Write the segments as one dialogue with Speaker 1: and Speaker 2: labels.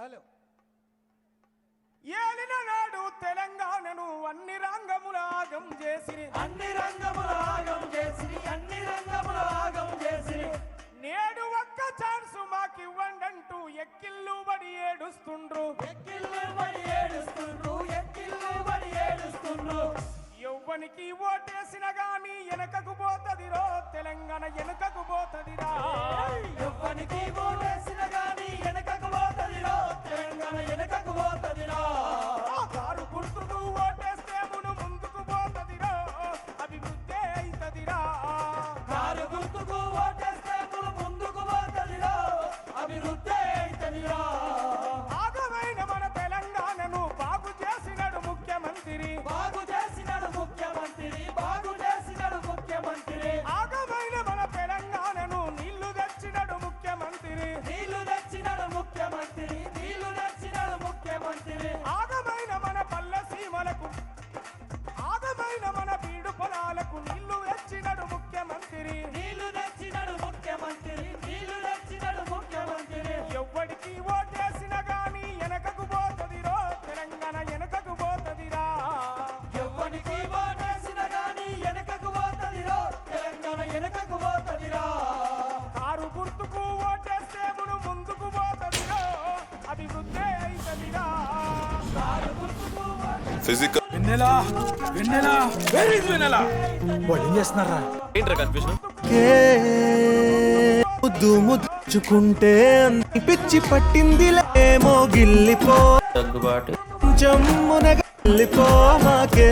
Speaker 1: Hello. ఏలిన నాడు తెలంగాణను అన్ని రంగముల ఆగం చేసిరి,
Speaker 2: అన్ని రంగముల ఆగం చేసిరి, అన్ని రంగముల ఆగం చేసిరి.
Speaker 1: నేడు ఒక్క ఛాన్స్ మాకివ్వండంటూ ఎక్కిళ్ళు బడి ఏడుస్తుండ్రు,
Speaker 2: ఎక్కిళ్ళు బడి ఏడుస్తుండ్రు, ఎక్కిళ్ళు బడి ఏడుస్తుండ్రు.
Speaker 1: యవ్వనికి ఓటేసిన గాని వెనకకు పోతదిరో తెలంగాణ, వెనకకు పోతదిరా.
Speaker 2: యవ్వనికి ఓటేసిన గాని వెనకకు పోతదిరో తెలంగాణ, వెనకకు పోతదిరా.
Speaker 1: కారు గుర్తుకు ఓటేస్తే మును ముందుకు పోతదిరో, అభివృద్ధి అయితదిరా.
Speaker 2: కారు గుర్తుకు ఓటేస్తే మును ముందుకు పోతదిరో, అభివృద్ధి అయితదిరా.
Speaker 1: ఆగమైన మన తెలంగాణను బాగు చేసినాడు ముఖ్యమంత్రి,
Speaker 2: బాగు చేసినాడు ముఖ్యమంత్రి, బాగు చేసినాడు ముఖ్యమంత్రి.
Speaker 1: ఆగమైన మన తెలంగాణను నీళ్లు తెచ్చినాడు ముఖ్యమంత్రి,
Speaker 2: నీళ్లు తెచ్చినాడు ముఖ్యమంత్రి, నీళ్లు తెచ్చినాడు ముఖ్యమంత్రి.
Speaker 1: ఆగమైన మన పల్లె సీమలకు, ఆగమైన మన బీడు పొలాలకు నీళ్లు తెచ్చినాడు ముఖ్యమంత్రి,
Speaker 2: నీళ్లు తెచ్చినాడు ముఖ్యమంత్రి, నీళ్లు తెచ్చినాడు ముఖ్యమంత్రి.
Speaker 1: ఎవ్వడికి ఓటేసిన గాని వెనకకు పోతదిరో తెలంగాణ, వెనకకు పోతదిరా.
Speaker 2: ఎవ్వనికి ఓటేసిన గాని వెనకకు పోతదిరో తెలంగాణ, వెనకకు పోతదిరా.
Speaker 1: కారు గుర్తుకు ఓటేస్తే మును ముందుకు పోతదిరో, అభివృద్ధి అయితదిరా.
Speaker 2: కారు గుర్తుకు
Speaker 3: ఫిజికల్
Speaker 4: వెన్నెలా వెన్నెలా వెరీ వెన్నెలా వాళ్ళు ఏం చేస్తున్నారా?
Speaker 3: ఏంట్రా కన్ఫ్యూజన్?
Speaker 5: ముద్దు ముద్దుచుకుంటే అన్ని పిచ్చి పట్టిందిలేమో గిల్లిపో
Speaker 3: దగ్గుబాటు
Speaker 5: కొంచెం మునగిల్లిపో మాకే.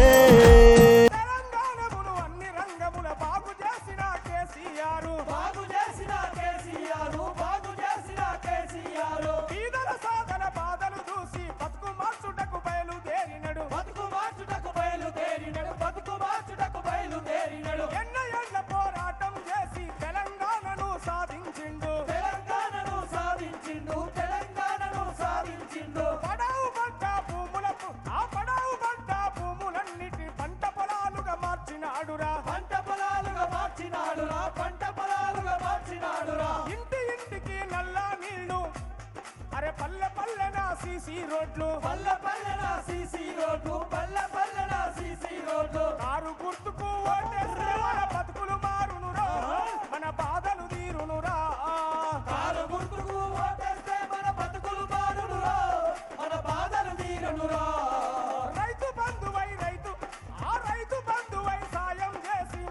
Speaker 1: తెలంగాణమును అన్ని రంగముల బాగు చేసిన కేసీఆర్,
Speaker 2: బాగు చేసిన కేసీఆర్, బాగు చేసిన కేసీఆర్.
Speaker 1: బీదల సాధన బాధలు చూసి బతుకు మార్చుటకు బయలుదేరినడు,
Speaker 2: బతుకు మార్చుటకు బయలుదేరినడు, బతుకు మార్చుటకు బయలుదేరినడు.
Speaker 1: ఎన్న ఏళ్ల పోరాటం చేసి తెలంగాణను సాధించిండు,
Speaker 2: తెలంగాణను సాధించిండు, తెలంగాణను సాధించిండు.
Speaker 1: పడావు పంట భూములకు, ఆ పడావు పంట భూములన్నిటి పంట పొలాలుగా మార్చినాడురా,
Speaker 2: పంట పొలాలుగా మార్చినాడురా, పంట పొలాలుగా మార్చినాడురా.
Speaker 1: ఇంటి ఇంటికి నల్ల నీళ్లు, అరే పల్లె పల్లెన సీసీ రోడ్లు,
Speaker 2: పల్లె పల్లెన సీసీ రోడ్డు, పల్లె పల్లెన సీసీ రోడ్డు.
Speaker 1: కారు గుర్తుకు ఓటేస్తే మన బతుకులు మారునురా, మన బాధలు తీరునురా.
Speaker 2: కారు గుర్తుకు ఓటేస్తే మన బతుకులు మారునురా, మన బాధలు తీరునురా.
Speaker 1: రైతు బంధువై రైతు, ఆ రైతు బంధువై సాయం చేసి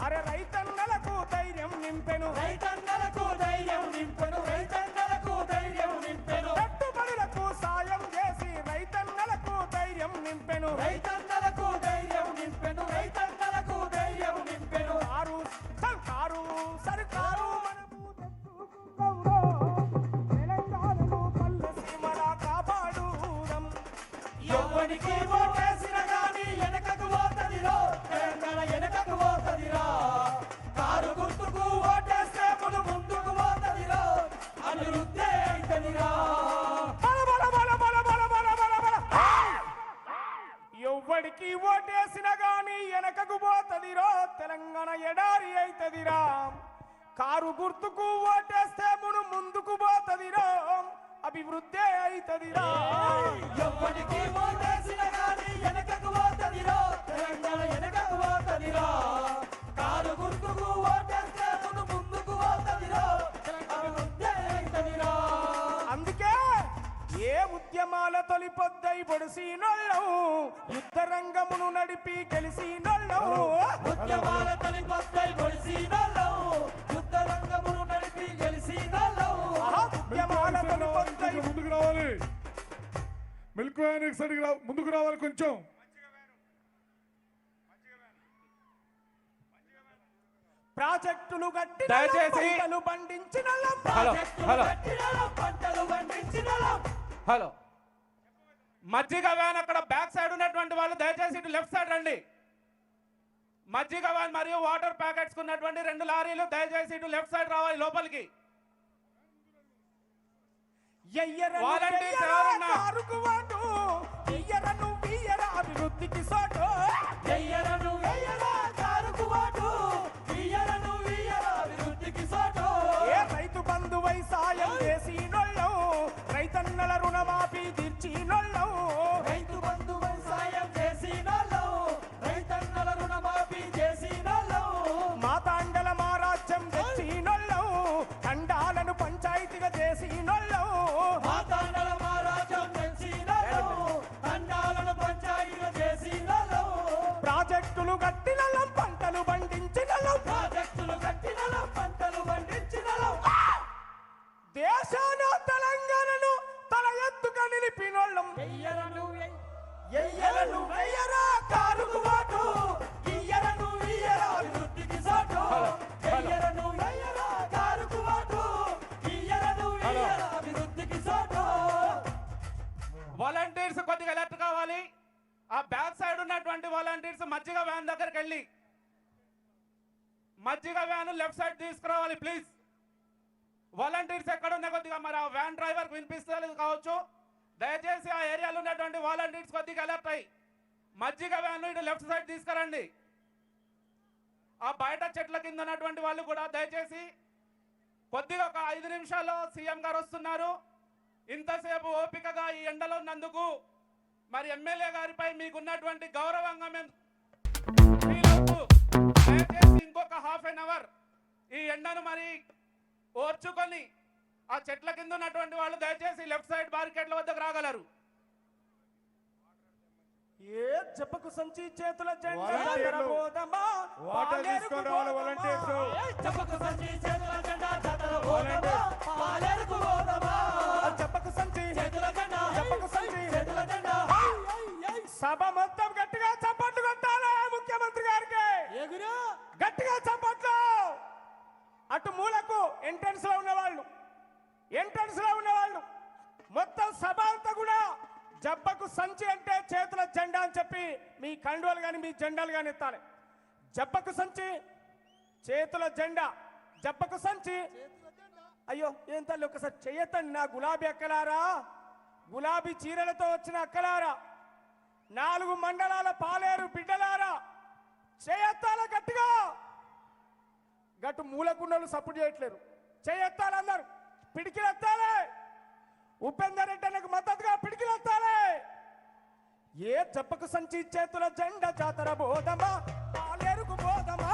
Speaker 1: అరే రైతన్నలకు ధైర్యం నింపెను,
Speaker 2: రైతన్నలకు ధైర్యం నింపెను, రైతన్నలకు ధైర్యం నింపెను.
Speaker 1: పెట్టుబడులకు సాయం చేసి రైతన్నలకు ధైర్యం నింపెను.
Speaker 2: రైతన్నలకు ధైర్యం నింపెను, రైతన్నలకు ధైర్యం నింపెను.
Speaker 1: కారు సర్కారు సర్కారు మనము తెచ్చుకుందాంరో, తెలంగాణను పల్లె సీమల కాపాడుదాం.
Speaker 2: ఎవ్వనికి ఓటేసిన గాని వెనకకు పోతదిరో తెలంగాణ, వెనకకు పోతదిరా. కారు గుర్తుకు ఓటేస్తే మును ముందుకు పోతదిరో, అభివృద్ధి అయితదిరా.
Speaker 1: బల బల బల బల బల బల బల బల. ఎవ్వడికి ఓటేసిన గాని వెనకకు పోతదిరో తెలంగాణ, ఎడారి అయితదిరా. కారు గుర్తుకు ఓటేస్తే మును ముందుకు పోతదిరో, అభివృద్ధి అయితదిరా.
Speaker 2: ఎవ్వనికి ఓటేసిన గాని వెనకకు పోతదిరో తెలంగాణ, వెనకకు పోతదిరా. కారు గుర్తుకు ఓటేస్తే మును ముందుకు పోతదిరో, అభివృద్ధి అయితదిరా.
Speaker 1: అందుకే ఏ ఉద్యమాల తొలి పొద్దై పొడిసినోళ్ళం, యుద్ధ రంగమును నడిపి గెలిసినోళ్ళం.
Speaker 2: ఉద్యమాల తొలిపొద్దై పొడిసినోళ్ళం, యుద్ధ రంగమును నడిపి గెలిసినోళ్ళం.
Speaker 1: ఉద్యమాల తొలి పొద్దై
Speaker 4: ముందుకు రావాలి, మిల్క్ వ్యాన్ సైడ్కి ముందుకు రావాలి కొంచెం.
Speaker 1: ప్రాజెక్టులు కట్టి
Speaker 6: దయచేసి
Speaker 1: పంటలు పండించిన
Speaker 6: హలో
Speaker 2: పంటలు పండించినోళ్ళం.
Speaker 6: హలో మజ్జిగ వ్యాన్ అక్కడ బ్యాక్ సైడ్ ఉన్నటువంటి వాళ్ళు దయచేసి ఇటు లెఫ్ట్ సైడ్ రండి. మజ్జిగ వ్యాన్ మరియు వాటర్ ప్యాకెట్స్ ఉన్నటువంటి 2 లారీలు దయచేసి ఇటు లెఫ్ట్ సైడ్ రావాలి లోపలికి. వాలంటీర్స్ ఎవరున్నా?
Speaker 1: అభివృద్ధికి సోటు
Speaker 2: ఎయ్యరను ఎయ్యరా కారుకు ఓటు, ఎయ్యరను ఎయ్యరా అభివృద్ధికి సోటు.
Speaker 1: ఏ రైతు బంధువై సాయం చేసినోళ్ళం, రైతన్నల
Speaker 6: వాలంటీర్స్ మజ్జిగ వ్యాన్ దగ్గరికి వెళ్ళి మజ్జిగ వ్యాన్ లెఫ్ట్ సైడ్ తీసుకురావాలి ప్లీజ్. వాలంటీర్స్ ఎక్కడ ఉన్న కొద్దిగా మరి ఆ వ్యాన్ డ్రైవర్ వినిపిస్తలేదు కావచ్చు, దయచేసి ఆ ఏరియాలో ఉన్నటువంటి వాలంటీర్స్ కొద్దిగా అలర్ట్ అయ్యి మజ్జిగ వ్యాన్ ఇటు లెఫ్ట్ సైడ్ తీసుకురండి. ఆ బయట చెట్ల కింద ఉన్నటువంటి వాళ్ళు కూడా దయచేసి కొద్దిగా ఒక 5 నిమిషాల్లో సీఎం గారు వస్తున్నారు. ఇంతసేపు ఓపికగా ఈ ఎండలో ఉన్నందుకు మరి ఎమ్మెల్యే గారిపై మీకున్నటువంటి గౌరవంగా మేము ఫీల్ అవుతూ దయచేసి ఇంకొక ½ అవర్ ఈ ఎండను మరి ఓర్చుకొని ఆ చెట్ల కింద ఉన్నటువంటి వాళ్ళు దయచేసి లెఫ్ట్ సైడ్ బారికేడ్ల వద్దకు రాగలరు.
Speaker 1: ఏ చెప్పకు సంచి చేతుల జెండా
Speaker 4: వాలంటీర్లు.
Speaker 1: పోదమా
Speaker 4: వాటర్ తీసుకొని రావాలి వాలంటీర్స్.
Speaker 2: చెప్పకు సంచి చేతుల జెండా జాతర పోదమా పాలేరుకు పోదమా
Speaker 1: చెప్పకు సంచి
Speaker 2: చేతుల జెండా
Speaker 1: చెప్పకు సంచి
Speaker 2: చేతుల జెండా
Speaker 1: సభ మొత్తం గట్టిగా చప్పట్లు కొట్టాలి ముఖ్యమంత్రి గారికి.
Speaker 2: ఎగురు
Speaker 1: గట్టిగా చప్పట్లు. అటు మూలకు ఎంట్రన్స్ లో ఉన్నవాళ్ళు మొత్తం సభ అంతా కూడా జబ్బకు సంచి అంటే చేతుల జెండా అని చెప్పి మీ కండువలు కానీ మీ జెండాలు కానీ ఎత్తాలి. జబ్బకు సంచి చేతుల జెండా, జబ్బకు సంచి. అయ్యో ఏం తల్లి ఒకసారి చెయ్యతండి నా గులాబీ అక్కలారా, గులాబీ చీరలతో వచ్చిన అక్కలారా, 4 మండలాల పాలేరు బిడ్డలారా, చేయెత్తాల గట్టిగా. గట్టు మూలకున్నోళ్ళు సపోర్ట్ చేయట్లేరు, చేయెత్తాలన్నారు. పిడికిలెత్తాలి. ఉపేందర్ రెడ్డి అన్నకు మద్దతుగా పిడికిలెత్తాలి. ఏ చెప్పకు సంచి చేతుల జెండా జాతర బోధమా పాలేరుకు బోధమా.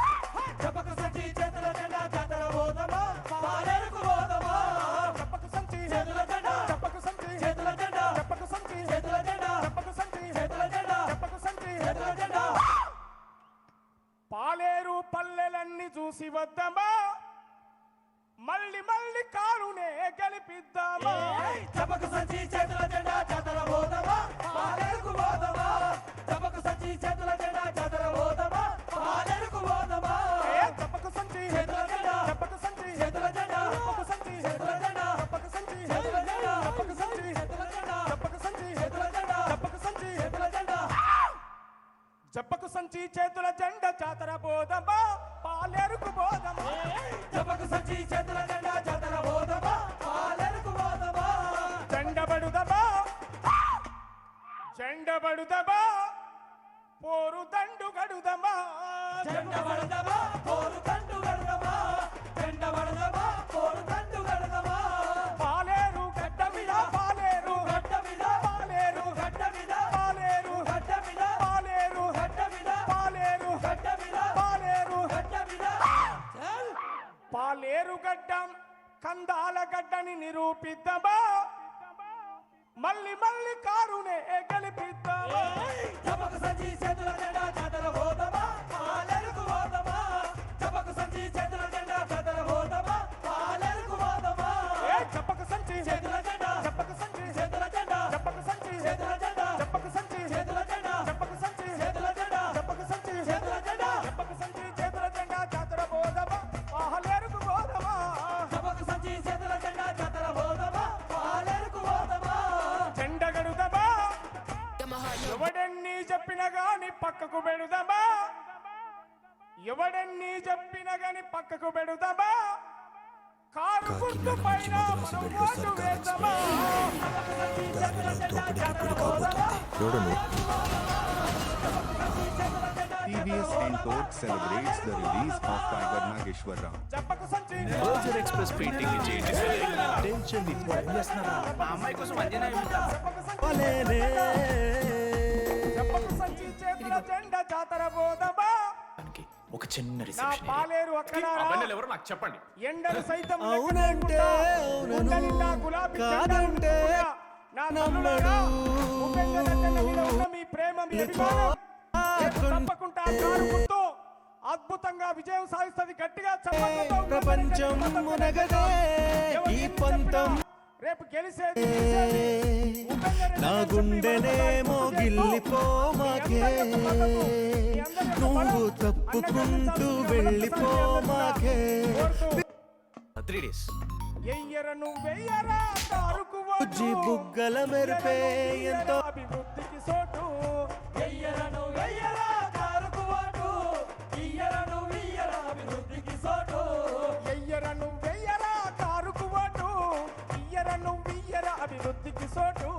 Speaker 2: చెప్పకు సంచి చేతుల జెండా జాతర పోదమా పాలేరుకు పోదమా
Speaker 1: చెప్పకు సంచి
Speaker 2: చేతుల జెండా
Speaker 1: చెప్పకు సంచి
Speaker 2: చేతుల జెండా
Speaker 1: చెప్పకు సంచి
Speaker 2: చేతుల జెండా
Speaker 1: చెప్పకు సంచి
Speaker 2: చేతుల జెండా
Speaker 1: చెప్పకు సంచి
Speaker 2: చేతుల జెండా
Speaker 1: పాలేరు పల్లెలన్నీ చూసి వద్దామా, మళ్ళీ మళ్ళీ కారునే గెలిపిద్దామా.
Speaker 2: చెప్పకు సంచి చేతుల జెండా జాతర పోదమా పాలేరుకు పోదమా చెప్పకు సంచి చేతుల జెండా జాతర పోదమా పాలేరుకు పోదమా
Speaker 1: ఏ చెప్పకు సంచి
Speaker 2: చేతుల జెండా
Speaker 1: చెప్పకు సంచి
Speaker 2: చేతుల జెండా
Speaker 1: చెప్పకు సంచి
Speaker 2: చేతుల జెండా
Speaker 1: చెప్పకు సంచి
Speaker 2: చేతుల జెండా
Speaker 1: చెప్పకు సంచి
Speaker 2: చేతుల జెండా
Speaker 1: చెప్పకు సంచి
Speaker 2: చేతుల జెండా
Speaker 1: చెప్పకు సంచి
Speaker 2: చేతుల జెండా
Speaker 1: చెప్పకు సంచి చేతుల జెండా జాతర బోధమా పాలేరుకు బోధమా.
Speaker 2: చెప్పకు సంచి చేతుల జెండా జాతర పోదమా పాలేరుకు పోదమా
Speaker 1: జెండబడుదమా జెండబడుదమా పోరు దండు గడుదమా.
Speaker 2: జెండ వడదమా పోరు తండు గడదమా జెండ వడదమా పోరు తండు గడదమా
Speaker 1: పాలేరు గడ్డ మీద పాలేరు
Speaker 2: గడ్డ మీద
Speaker 1: పాలేరు
Speaker 2: గడ్డ మీద
Speaker 1: పాలేరు
Speaker 2: గడ్డ మీద
Speaker 1: పాలేరు
Speaker 2: గడ్డ మీద
Speaker 1: పాలేరు
Speaker 2: గడ్డ మీద
Speaker 1: పాలేరు
Speaker 2: గడ్డ మీద
Speaker 1: పాలేరు గడ్డం కందాల గడ్డని నిరూపిద్దామా, మళ్ళీ మళ్ళీ కారునే గెలిపిద్దామా.
Speaker 2: చెప్పకు సంచి చేతుల జెండా జాతర పోదమా పాలేరుకు పోదమా చెప్పకు సంచి చేతుల జెండా జాతర పోదమా పాలేరుకు పోదమా
Speaker 1: ఏ చెప్పకు సంచి
Speaker 2: చేతుల జెండా
Speaker 1: చెప్పకు సంచి
Speaker 2: చేతుల జెండా
Speaker 1: చెప్పకు సంచి
Speaker 2: చేతుల జెండా
Speaker 1: చెప్పకు సంచి
Speaker 2: చేతుల జెండా
Speaker 1: చెప్పకు సంచి
Speaker 2: చేతుల జెండా
Speaker 1: చెప్పకు సంచి
Speaker 2: చేతుల జెండా
Speaker 1: చెప్పకు సంచి చేతుల జెండా జాతర బోధమా పాలేరుకు బోధమా.
Speaker 2: చెప్పకు సంచి చేతుల జెండా జాతర పోదమా పాలేరుకు పోదమా
Speaker 1: జెండగడుదమా ఎవడెన్ని చెప్పిన గాని పక్కకు పెడుదమా, ఎవడెన్ని చెప్పిన గాని పక్కకు పెడుదమా. కారు గుర్తు పైన మనం ఓటు వేద్దామా.
Speaker 7: TVS Encourt celebrates the release of Tiger Nageshwar Rao.
Speaker 1: చెప్పకు సంచి
Speaker 3: బర్జర్ ఎక్స్ప్రెస్ పెయింటింగ్ చేయండి
Speaker 5: టెన్షన్
Speaker 1: చెప్పకు సంచి
Speaker 5: పలేనే
Speaker 1: చెప్పకు సంచి చేతుల జెండా జాతర బోధమా.
Speaker 3: ఒక చిన్న
Speaker 1: నా
Speaker 3: రిసెప్షన్
Speaker 1: పాలేరు అక్కడారా
Speaker 3: ఎవరు నాకు చెప్పండి.
Speaker 1: ఎండలు సైతం
Speaker 5: అవునంటే
Speaker 1: గుండె నిండా
Speaker 5: అవునను
Speaker 1: గులాబీ
Speaker 5: కాదంటే
Speaker 1: జెండాలు నా తల్లులారా, ఉపేంద్ర రెడ్డి మీద ఉన్న మీ ప్రేమ మీ అభిమానం రేపు తప్పకుండా ఆ కారు గుర్తు అద్భుతంగా విజయం సాధిస్తుంది. గట్టిగా చప్పట్లతో
Speaker 5: ప్రపంచం మునగదే ఈ పంతం
Speaker 1: రేపు గెలిసేది గెలిచేది ఉపేంద్ర రెడ్డి
Speaker 5: నా
Speaker 1: అని చెప్పి
Speaker 5: గుండెనేమో
Speaker 1: మరొకసారి
Speaker 5: గిల్లిపోమాకే నువ్వు తప్పుకుంటూ వెళ్ళిపోమాకే
Speaker 3: 3 days.
Speaker 1: ఎయ్యర నువ్వెయ్యరా కారుకు ఓటు.
Speaker 5: బుజ్జి బుగ్గల మెరిపే ఎంతో
Speaker 1: అభివృద్ధికి సోటు
Speaker 2: వెయ్యరను వెయ్యరా
Speaker 1: అభివృద్ధికి సోటు.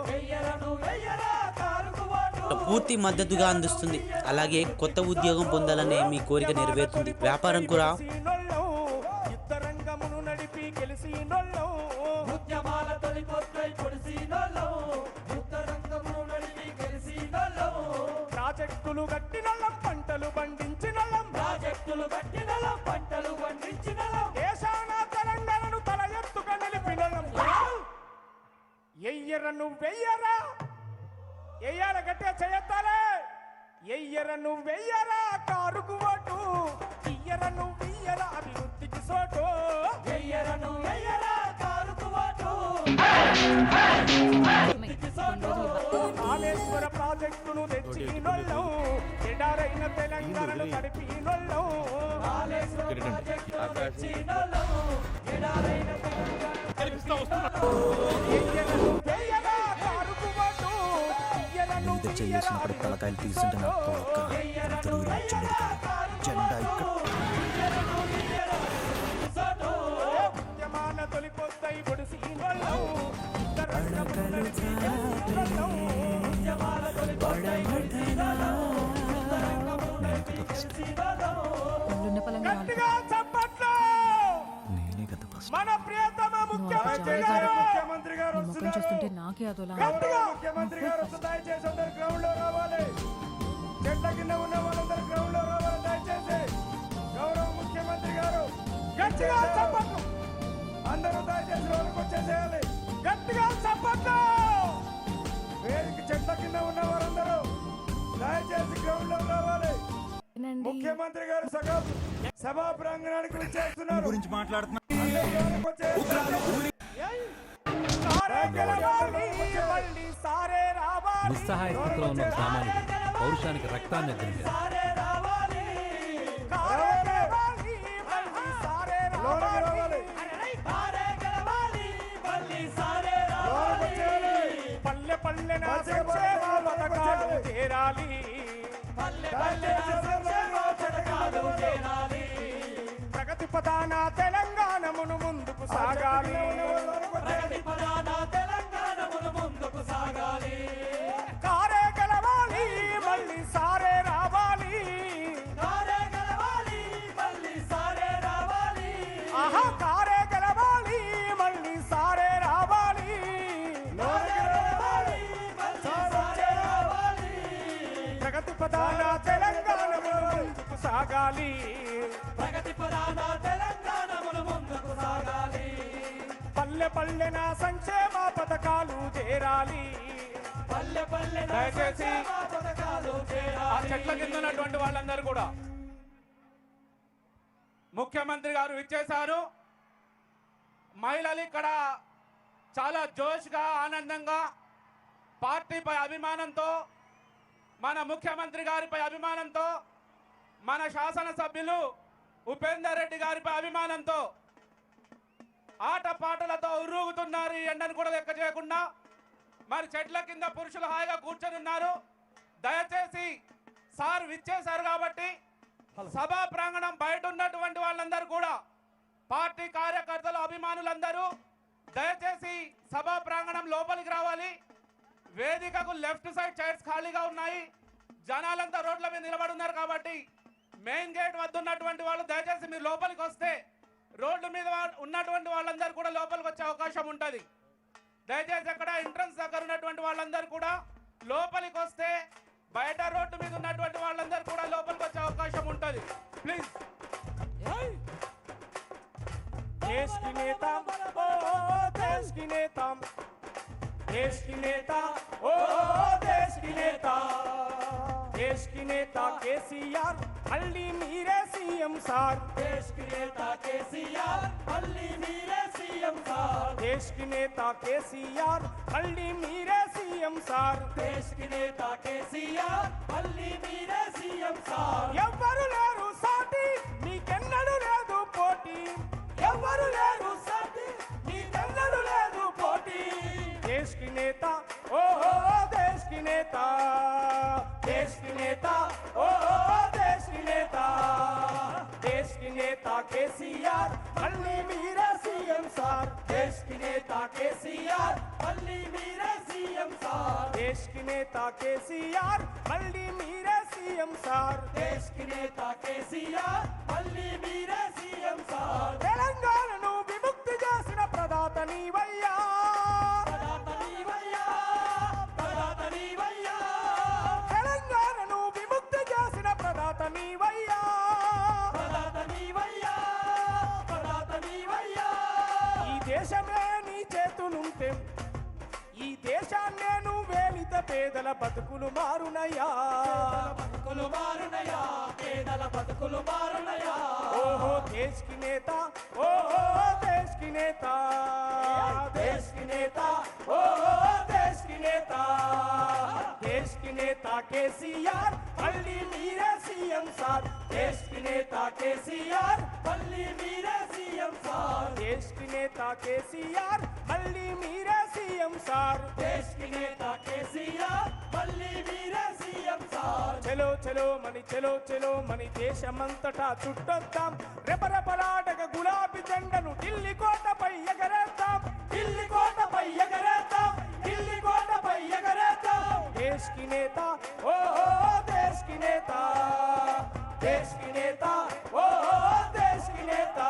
Speaker 2: వెయ్యరను వెయ్యరా కారుకు ఓటు.
Speaker 8: పూర్తి మద్దతుగా అందిస్తుంది. అలాగే కొత్త ఉద్యోగం పొందాలనే మీ కోరిక నెరవేరుతుంది. వ్యాపారం కూడా
Speaker 1: యుద్ధరంగమును నడిపి గెలిసినోళ్ళం.
Speaker 2: ఉద్యమాల తొలి పొద్దై పొడిసినోళ్ళం. యుద్ధ రంగమును నడిపి గెలిసినోళ్ళం.
Speaker 1: ప్రాజెక్టులు కట్టినోళ్ళం, పంటలు పండించినోళ్ళం.
Speaker 2: ప్రాజెక్టులు కట్టినోళ్ళం, పంటలు పండించినోళ్ళం.
Speaker 1: దేశాన తెలంగాణను తల ఎత్తుగా నిలిపినోళ్ళం. ఎయ్యర నువ్వెయ్యరా, ఎయ్యాల గట్టిగా చేయొత్తాలే. ఎయ్యర నువ్వెయ్యరా కారుకు ఓటు. ఇయ్యర నువ్వియ్యరా అభివృద్ధికి సోటు.
Speaker 2: వెయ్యరను వెయ్యరా కారుకు ఓటు.
Speaker 1: కాళేశ్వర ప్రాజెక్టును తెచ్చినోళ్ళం. ఎడారైన తెలంగాణను నడిపినోళ్ళం.
Speaker 2: కాళేశ్వర ప్రాజెక్టును తెచ్చినోళ్ళం. ఎడారైన
Speaker 1: ఎయ్యర నువ్వెయ్యరా కారుకు ఓటు. ఇయ్యర నువ్వియ్యరా
Speaker 5: తలకాయలు తీసుంటే నాకు ఒక్క తిరుగురు వచ్చేది కాదు. జెండా ఇక్కడ
Speaker 1: ఉద్యమాల తొలిపొద్దై పొడిసినోళ్ళం. యుద్ధరంగమును నడిపి గెలిసినోళ్ళం. గట్టిగా చప్పట్లు.
Speaker 5: నేనే కదా ఫస్ట్.
Speaker 1: మన ప్రియతమ ముఖ్యమంత్రి గారు
Speaker 9: చూస్తుంటే నాకే అదోలా
Speaker 1: గట్టిగా ముఖ్యమంత్రి గారు వస్తున్నారు. దయచేసి అందరు గ్రౌండ్ లో రావాలి. చెట్ల కింద ఉన్న వాళ్ళందరూ గ్రౌండ్ లో రావాలి. దయచేసి గౌరవ ముఖ్యమంత్రి గారు గట్టిగా చప్పట్లు. అందరూ దయచేసి రోడ్డుకు వచ్చేసేయాలి. గట్టిగా చప్పట్లు. వేదిక చెట్ల కింద ఉన్న వారందరూ దయచేసి గ్రౌండ్ లో రావాలి. ముఖ్యమంత్రి గారు సభా ప్రాంగణానికి విచ్చేస్తున్నారు.
Speaker 5: గురించి మాట్లాడుతున్నా.
Speaker 10: నిస్సహాయ స్థితిలో ఉన్న సామాన్యుడు పౌరుషానికి రక్తాన్ని ఎదిరించారు.
Speaker 1: పల్లె పల్లె నా సంక్షేమ పథకాలు చేరాలి. ప్రగతి ప్రధాన తెలంగాణమును ముందుకు సాగాలి. కారే గెలవాలి, మళ్ళీ సారే రావాలి. ఆహా కారే గెలవాలి, మళ్ళీ సారే రావాలి. ప్రగతి ప్రధాన తెలంగాణమును ముందుకు సాగాలి. పల్లె పల్లె నా సంక్షేమ పథకాలు చేరాలి.
Speaker 6: దయచేసి ఆ చెట్ల కింద ఉన్నటువంటి వాళ్ళందరూ కూడా ముఖ్యమంత్రి గారు విచ్చేశారు. మహిళలు ఇక్కడ చాలా జోష్గా ఆనందంగా పార్టీపై అభిమానంతో, మన ముఖ్యమంత్రి గారిపై అభిమానంతో, మన శాసనసభ్యులు ఉపేందర్ రెడ్డి గారిపై అభిమానంతో ఆట పాటలతో ఉర్రూగుతున్నారు. ఈ ఎండను కూడా లెక్క చేయకుండా మరి చెట్ల కింద పురుషులు హాయిగా కూర్చొని ఉన్నారు. దయచేసి సార్ విచ్చేశారు కాబట్టి సభా ప్రాంగణం బయట ఉన్నటువంటి వాళ్ళందరూ కూడా, పార్టీ కార్యకర్తలు, అభిమానులందరూ దయచేసి సభా ప్రాంగణం లోపలికి రావాలి. వేదికకు లెఫ్ట్ సైడ్ చైర్స్ ఖాళీగా ఉన్నాయి. జనాలంతా రోడ్ల మీద నిలబడి ఉన్నారు కాబట్టి మెయిన్ గేట్ వద్ద ఉన్నటువంటి వాళ్ళు దయచేసి మీరు లోపలికి వస్తే రోడ్డు మీద ఉన్నటువంటి వాళ్ళందరూ కూడా లోపలికి వచ్చే అవకాశం ఉంటుంది. దయచేసి అక్కడ ఎంట్రన్స్ దగ్గర ఉన్నటువంటి వాళ్ళందరూ కూడా లోపలికి వస్తే బయట రోడ్డు మీద ఉన్నటువంటి వాళ్ళందరూ కూడా లోపలికి వచ్చే అవకాశం ఉంటుంది. ప్లీజ్.
Speaker 1: देश की नेता ओ देश की नेता, देश की नेता ओ देश की नेता, देश की नेता केसीआर हल्ली मीरे सीएम सार.
Speaker 2: देश की नेता केसीआर हल्ली मीरे सीएम सार.
Speaker 1: देश की नेता केसीआर हल्ली मीरे सीएम सार.
Speaker 2: देश की नेता केसीआर हल्ली मीरे सीएम सार.
Speaker 1: ఎవ్వరు లేరు సాటి నీకెన్నడూ లేదు పోటీ. ఎవ్వరు లేరు సాటి నీకెన్నడూ లేదు పోటీ. देश की नेता ओ देश की नेता, देश की नेता ओ देश की नेता, देश की नेता केसीआर हल्ली मीरा सीएम सार. देश की
Speaker 2: की नेता केसीआर मल्ली मीरे सीएम सार
Speaker 1: देश की नेता केसीआर मल्ली मीरे सीएम सार
Speaker 2: देश की नेता केसीआर मल्ली मीरे सीएम सार
Speaker 1: తెలంగాణను విముక్తి చేసిన ప్రదాత నీవయ్యా
Speaker 2: ప్రదాతని వయ్యా ప్రదాతని వయ్యా
Speaker 1: తెలంగాణను విముక్తి చేసిన ప్రదాత నీవయ్యా
Speaker 2: ప్రదాతని వయ్యా ప్రదాతని వయ్యా
Speaker 1: ఈ దేశమే నీ చేతులుంటే ఈ దేశాన్నే నువ్వు వేలిత పేదల బతుకులు మారునయ్యా
Speaker 2: బతుకులు మారునయా పేదల బతుకులు మారునయా
Speaker 1: ఓహో దేశ్ కి నేత ఓహో దేశ్ కి నేత
Speaker 2: देश की नेता ओ देश की नेता
Speaker 1: देश की नेता केसीआर
Speaker 2: मल्ली मीरे सीएम सार देश की नेता केसीआर मल्ली मीरे सीएम सार
Speaker 1: देश की नेता केसीआर मल्ली मीरे सीएम सार
Speaker 2: देश की नेता केसीआर मल्ली मीरे सीएम सार
Speaker 1: చలో చలో చలో మని దేశమంతటా చుట్టొద్దాం రెపరెపలాడగ గులాబీ జెండను ఢిల్లీ కోటపై ఎగరేద్దాం
Speaker 2: दिल्ली కోటపై ఎగరేద్దాం ఢిల్లీ కోటపై ఎగరేద్దాం
Speaker 1: देश की नेता ओ देश की नेता
Speaker 2: देश की नेता ओ देश की नेता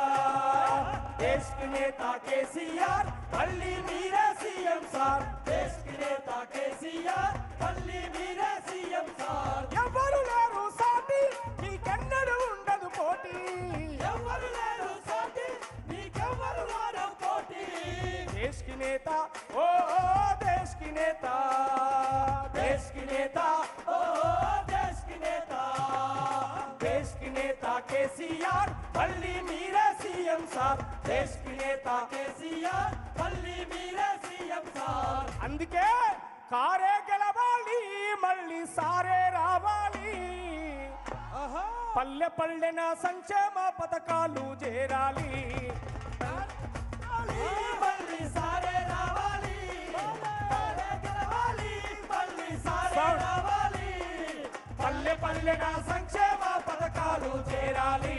Speaker 2: देश की नेता केसीआर मल्ली मीरे सीएम सार देश की नेता केसीआर मल्ली मीरे सीएम सार
Speaker 1: ఎవరు లేరు సాటి నీకెన్నడూ ఉండదు పోటీ
Speaker 2: ఎవరు లేరు సాటి నీకెవ్వరు రారు పోటీ
Speaker 1: देश की नेता ओ देश की नेता
Speaker 2: देश की नेता ओ देश की नेता देश की नेता केसीआर मल्ली मीरे सीएम सार देश की नेता केसीआर मल्ली मीरे सीएम सार
Speaker 1: అందుకే కారే గెలవాలి మళ్ళీ సారే రావాలి పల్లె పల్లెన సంక్షేమ పథకాలు చేరాలి
Speaker 2: మళ్ళీ సారే రావాలి సారే గెలవాలి మళ్ళీ సారే రావాలి
Speaker 1: పల్లె పల్లెన సంక్షేమ పథకాలు చేరాలి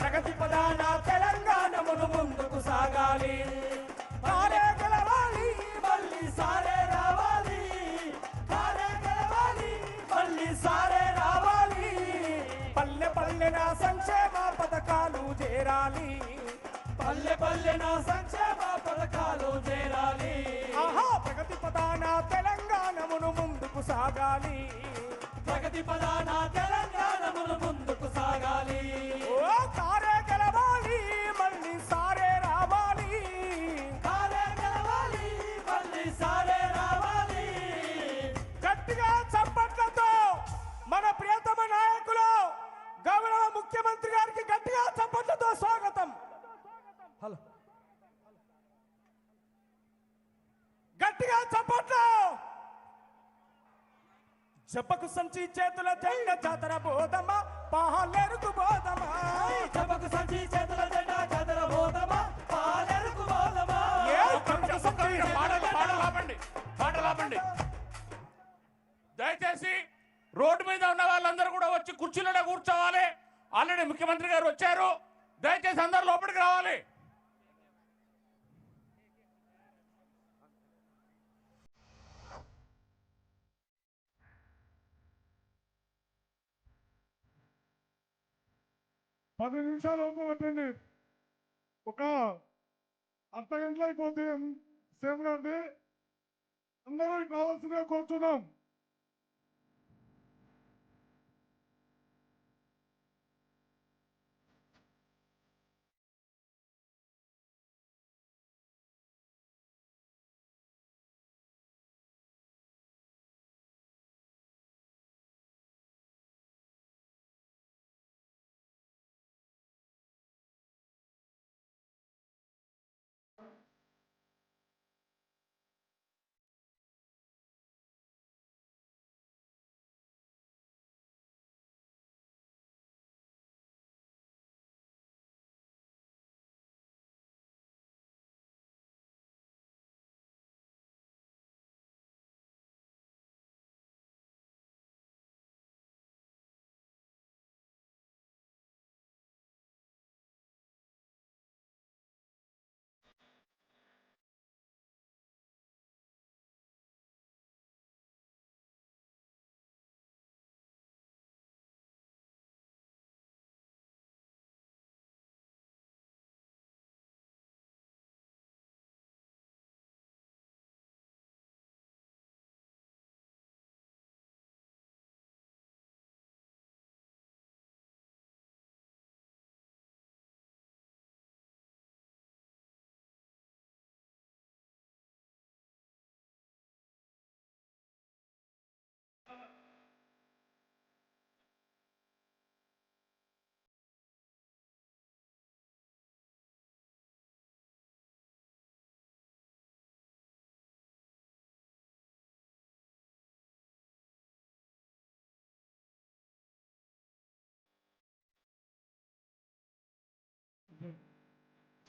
Speaker 1: ప్రగతి ప్రధాన తెలంగాణమును ముందుకు సాగాలి కారే గెలవాలి
Speaker 2: మళ్ళీ సారే రావాలి సారే గెలవాలి మళ్ళీ సారే రావాలి
Speaker 1: పల్లె పల్లెన సంక్షేమ పథకాలు చేరాలి
Speaker 2: పల్లె పల్లెన సంక్షేమ పథకాలు చేరాలి
Speaker 1: ఆహా ప్రగతి ప్రధాన తెలంగాణమును ముందుకు సాగాలి
Speaker 2: ప్రగతి ప్రధాన తెలంగాణమును ముందుకు సాగాలి
Speaker 1: ఓ కారే గెలవాలి మళ్ళీ సారే రావాలి
Speaker 2: సారే గెలవాలి మళ్ళీ సారే రావాలి
Speaker 1: గట్టిగా చప్పట్లతో మన ప్రియతమ నాయకులు గౌరవ ముఖ్యమంత్రి గారికి గట్టిగా చప్పట్లతో స్వాగతం
Speaker 2: హలో
Speaker 1: గట్టిగా చప్పట్లు జబ్బకు సంచి చేతుల జెండ జాతర బోధమా పాలేరుకు బోధమా
Speaker 2: జబ్బకు సంచి చేతుల జెండా జాతర బోధమా పాలేరుకు బోధమా
Speaker 1: ఏ జబ్బకు సంచి
Speaker 6: పాటలాపండి దయచేసి రోడ్డు మీద ఉన్న వాళ్ళందరూ కూడా వచ్చి కుర్చీలలో కూర్చోవాలి ఆల్రెడీ ముఖ్యమంత్రి గారు వచ్చారు దయచేసి అందరూ లోపలికి రావాలి
Speaker 4: పది నిమిషాలు ఒప్పుకోవద్దండి. ఒక అర్ధ గంటలు అయిపోతే సేమ్ గా అందరూ కావాల్సిందిగా కోరుతున్నాం.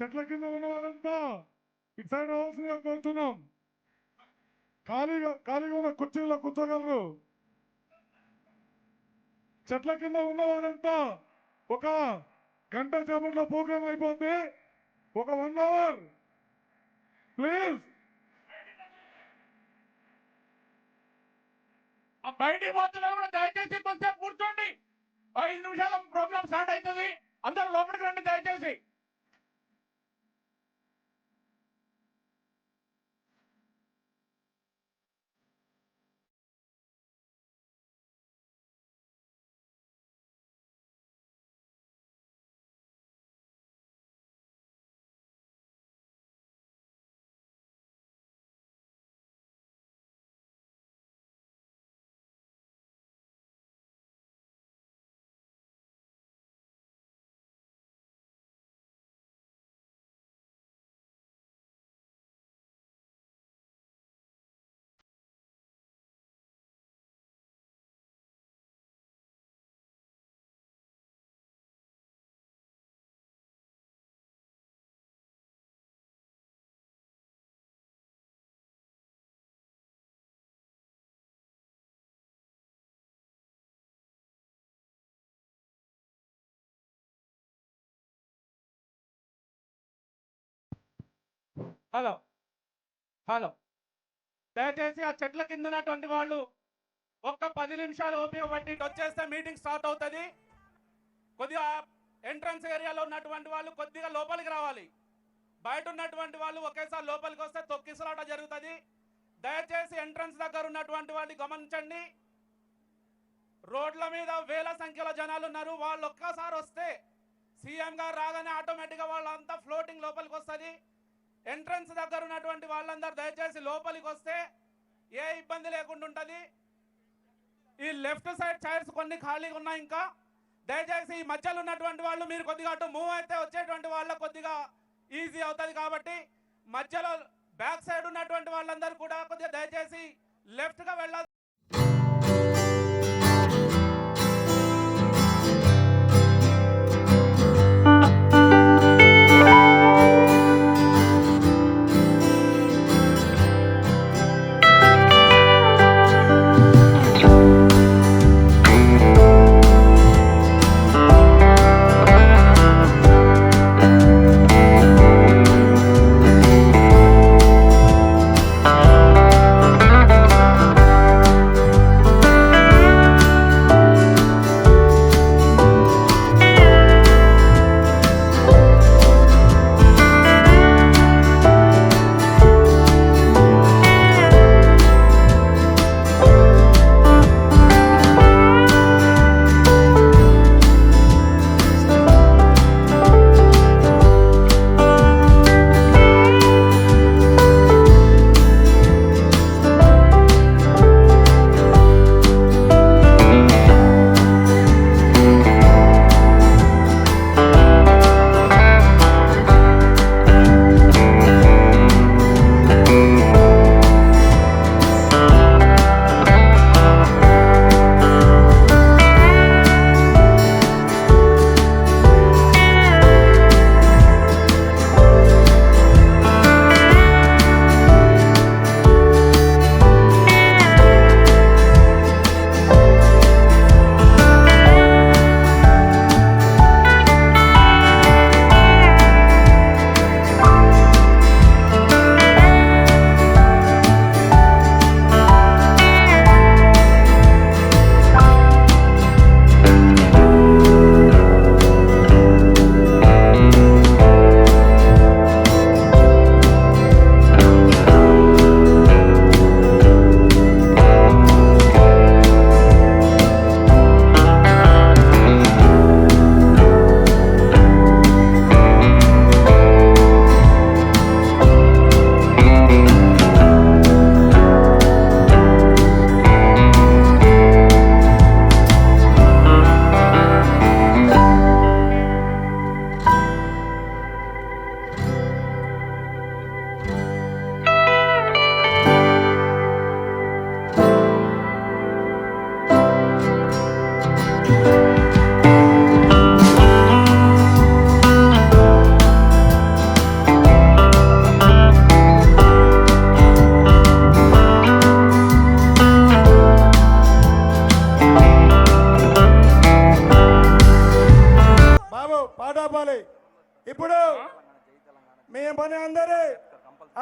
Speaker 4: చెట్ల కింద ఉన్న వాళ్ళంతా ఇటు సైడ్ రావాల్సిందిగా కోరుతున్నాం. ఖాళీగా ఉన్న కుర్చీల్లో కూర్చోగలరు. చెట్ల కింద ఉన్న వాళ్ళంతా ఒక గంట సేపట్లో ప్రోగ్రామ్ అయిపోతుంది. ఒక 1 అవర్ ప్లీజ్.
Speaker 1: బయటికి పోతున్నా కూడా దయచేసి కొంచెం కూర్చోండి. 5 నిమిషాల ప్రోగ్రామ్ స్టార్ట్ అవుతుంది. అందరూ లోపలికి రండి దయచేసి. హలో హలో దయచేసి ఆ చెట్ల కింద ఉన్నటువంటి వాళ్ళు ఒక్క 10 నిమిషాలు ఓపిక పట్టి ఇటు వచ్చేస్తే మీటింగ్ స్టార్ట్ అవుతుంది. కొద్దిగా ఎంట్రన్స్ ఏరియాలో ఉన్నటువంటి వాళ్ళు కొద్దిగా లోపలికి రావాలి. బయట ఉన్నటువంటి వాళ్ళు ఒకేసారి లోపలికి వస్తే తొక్కిసలాట జరుగుతుంది. దయచేసి ఎంట్రన్స్ దగ్గర ఉన్నటువంటి వాడిని గమనించండి. రోడ్ల మీద వేల సంఖ్యలో జనాలు ఉన్నారు. వాళ్ళు ఒక్కసారి వస్తే సీఎం గారు రాగానే ఆటోమేటిక్గా వాళ్ళంతా ఫ్లోటింగ్ లోపలికి వస్తుంది. ఎంట్రన్స్ దగ్గర ఉన్నటువంటి వాళ్ళందరూ దయచేసి లోపలికి వస్తే ఏ ఇబ్బంది లేకుండా ఉంటుంది. ఈ లెఫ్ట్ సైడ్ చైర్స్ కొన్ని ఖాళీగా ఉన్నాయి. ఇంకా దయచేసి ఈ మధ్యలో ఉన్నటువంటి వాళ్ళు మీరు కొద్దిగా అటు మూవ్ అయితే వచ్చేటువంటి వాళ్ళకు కొద్దిగా ఈజీ అవుతుంది. కాబట్టి మధ్యలో బ్యాక్ సైడ్ ఉన్నటువంటి వాళ్ళందరూ కూడా కొద్దిగా దయచేసి లెఫ్ట్గా వెళ్ళాలి.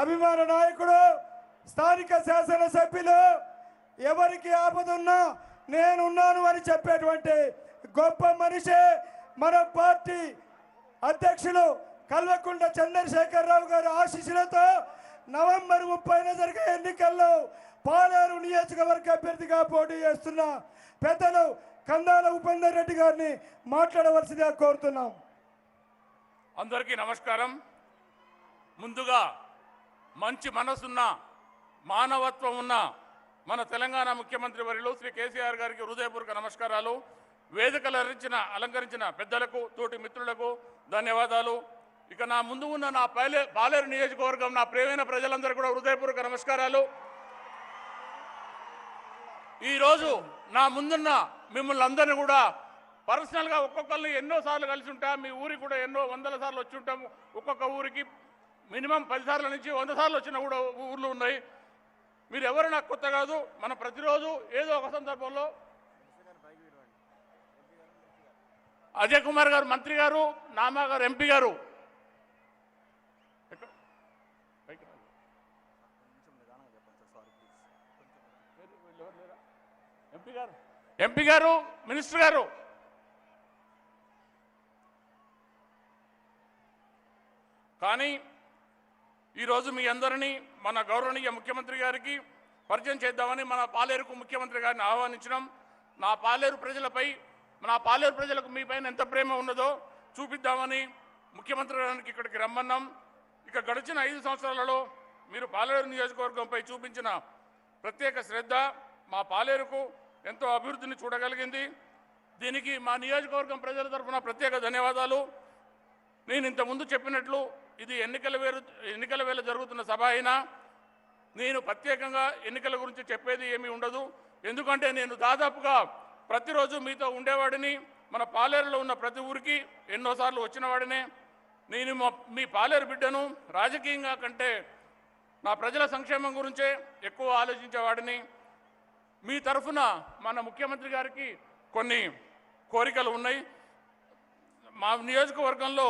Speaker 2: అభిమాన నాయకుడు, స్థానిక శాసనసభ్యులు, ఎవరికి ఆపదున్నా నేనున్నాను అని చెప్పేటువంటి గొప్ప మనిషి మన పార్టీ అధ్యక్షులు కల్వకుంట్ల చంద్రశేఖరరావు గారి ఆశీస్సులతో నవంబర్ 30న జరిగే ఎన్నికల్లో పాలేరు నియోజకవర్గ అభ్యర్థిగా పోటీ చేస్తున్న పెద్దలు కందాల ఉపేందర్ రెడ్డి గారిని మాట్లాడవలసిందిగా కోరుతున్నాం.
Speaker 11: అందరికీ నమస్కారం. ముందుగా మంచి మనసున్న మానవత్వం ఉన్న మన తెలంగాణ ముఖ్యమంత్రి వర్యులు శ్రీ కేసీఆర్ గారికి హృదయపూర్వక నమస్కారాలు. వేదికలు అలంకరించిన పెద్దలకు, తోటి మిత్రులకు ధన్యవాదాలు. ఇక నా ముందు ఉన్న నా పాలేరు నియోజకవర్గం నా ప్రియమైన ప్రజలందరూ కూడా హృదయపూర్వక నమస్కారాలు. ఈరోజు నా ముందున్న మిమ్మల్ని అందరినీ కూడా పర్సనల్గా ఒక్కొక్కరిని ఎన్నోసార్లు కలిసి ఉంటాం. మీ ఊరికి కూడా ఎన్నో వందల సార్లు వచ్చి ఉంటాము. ఒక్కొక్క ఊరికి మినిమం 10 సార్ల నుంచి 100 సార్లు వచ్చిన కూడా ఊర్లు ఉన్నాయి. మీరు ఎవరు నాకు కొత్త కాదు. మనం ప్రతిరోజు ఏదో ఒక సందర్భంలో అజయ్ కుమార్ గారు మంత్రి గారు, నామా గారు ఎంపీ గారు, ఎంపీ గారు, మినిస్టర్ గారు, కానీ ఈరోజు మీ అందరినీ మన గౌరవనీయ ముఖ్యమంత్రి గారికి పరిచయం చేద్దామని మన పాలేరుకు ముఖ్యమంత్రి గారిని ఆహ్వానించినాం. నా పాలేరు ప్రజలకు మీ పైన ఎంత ప్రేమ ఉన్నదో చూపిద్దామని ముఖ్యమంత్రి గారికి ఇక్కడికి రమ్మన్నాం. ఇక గడిచిన 5 సంవత్సరాలలో మీరు పాలేరు నియోజకవర్గంపై చూపించిన ప్రత్యేక శ్రద్ధ మా పాలేరుకు ఎంతో అభివృద్ధిని చూడగలిగింది. దీనికి మా నియోజకవర్గం ప్రజల తరఫున ప్రత్యేక ధన్యవాదాలు. నేను ఇంతకుముందు చెప్పినట్లు ఇది ఎన్నికల వేళ జరుగుతున్న సభ అయినా నేను ప్రత్యేకంగా ఎన్నికల గురించి చెప్పేది ఏమీ ఉండదు. ఎందుకంటే నేను దాదాపుగా ప్రతిరోజు మీతో ఉండేవాడిని. మన పాలేరులో ఉన్న ప్రతి ఊరికి ఎన్నోసార్లు వచ్చిన వాడినే. నేను మీ పాలేరు బిడ్డను. రాజకీయంగా కంటే నా ప్రజల సంక్షేమం గురించే ఎక్కువ ఆలోచించేవాడిని. మీ తరఫున మన ముఖ్యమంత్రి గారికి కొన్ని కోరికలు ఉన్నాయి. మా నియోజకవర్గంలో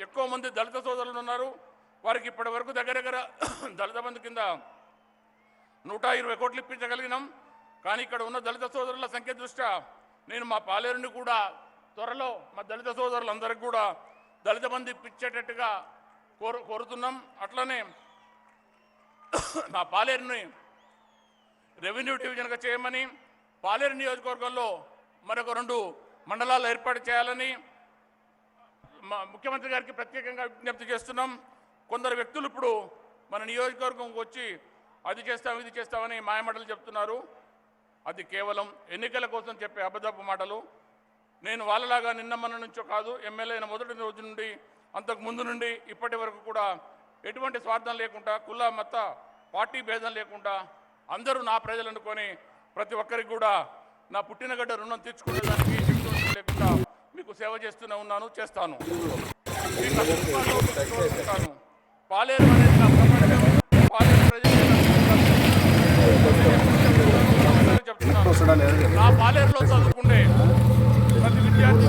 Speaker 11: ఎక్కువ మంది దళిత సోదరులు ఉన్నారు. వారికి ఇప్పటి వరకు దగ్గర దళిత బంధు కింద 120 కోట్లు ఇప్పించగలిగినాం. కానీ ఇక్కడ ఉన్న దళిత సోదరుల సంఖ్య దృష్ట్యా నేను మా పాలేరుని కూడా త్వరలో మా దళిత సోదరులందరికీ కూడా దళిత బంధు ఇప్పించేటట్టుగా కోరుతున్నాం. అట్లనే నా పాలేరుని రెవెన్యూ డివిజన్గా చేయమని, పాలేరు నియోజకవర్గంలో మరొక 2 మండలాలు ఏర్పాటు చేయాలని మా ముఖ్యమంత్రి గారికి ప్రత్యేకంగా విజ్ఞప్తి చేస్తున్నాం. కొందరు వ్యక్తులు ఇప్పుడు మన నియోజకవర్గంకి వచ్చి అది చేస్తాం ఇది చేస్తామని మాయమాటలు చెప్తున్నారు. అది కేవలం ఎన్నికల కోసం చెప్పే అబద్ధపు మాటలు. నేను వాళ్ళలాగా నిన్న నుంచో కాదు, ఎమ్మెల్యే అయిన మొదటి రోజు నుండి అంతకు ముందు నుండి ఇప్పటి వరకు కూడా ఎటువంటి స్వార్థం లేకుండా, కుల మత పార్టీ భేదం లేకుండా అందరూ నా ప్రజలు అనుకొని ప్రతి ఒక్కరికి కూడా నా పుట్టినగడ్డ రుణం తీర్చుకునేదానికి లేకుండా మీకు సేవ చేస్తూనే ఉన్నాను, చేస్తాను. పాలేరు అనేది నా ప్రపంచం. పాలేరు ప్రజలు చెప్తున్నాను. నా పాలేరులో చదువుకుంటే ప్రతి విద్యార్థి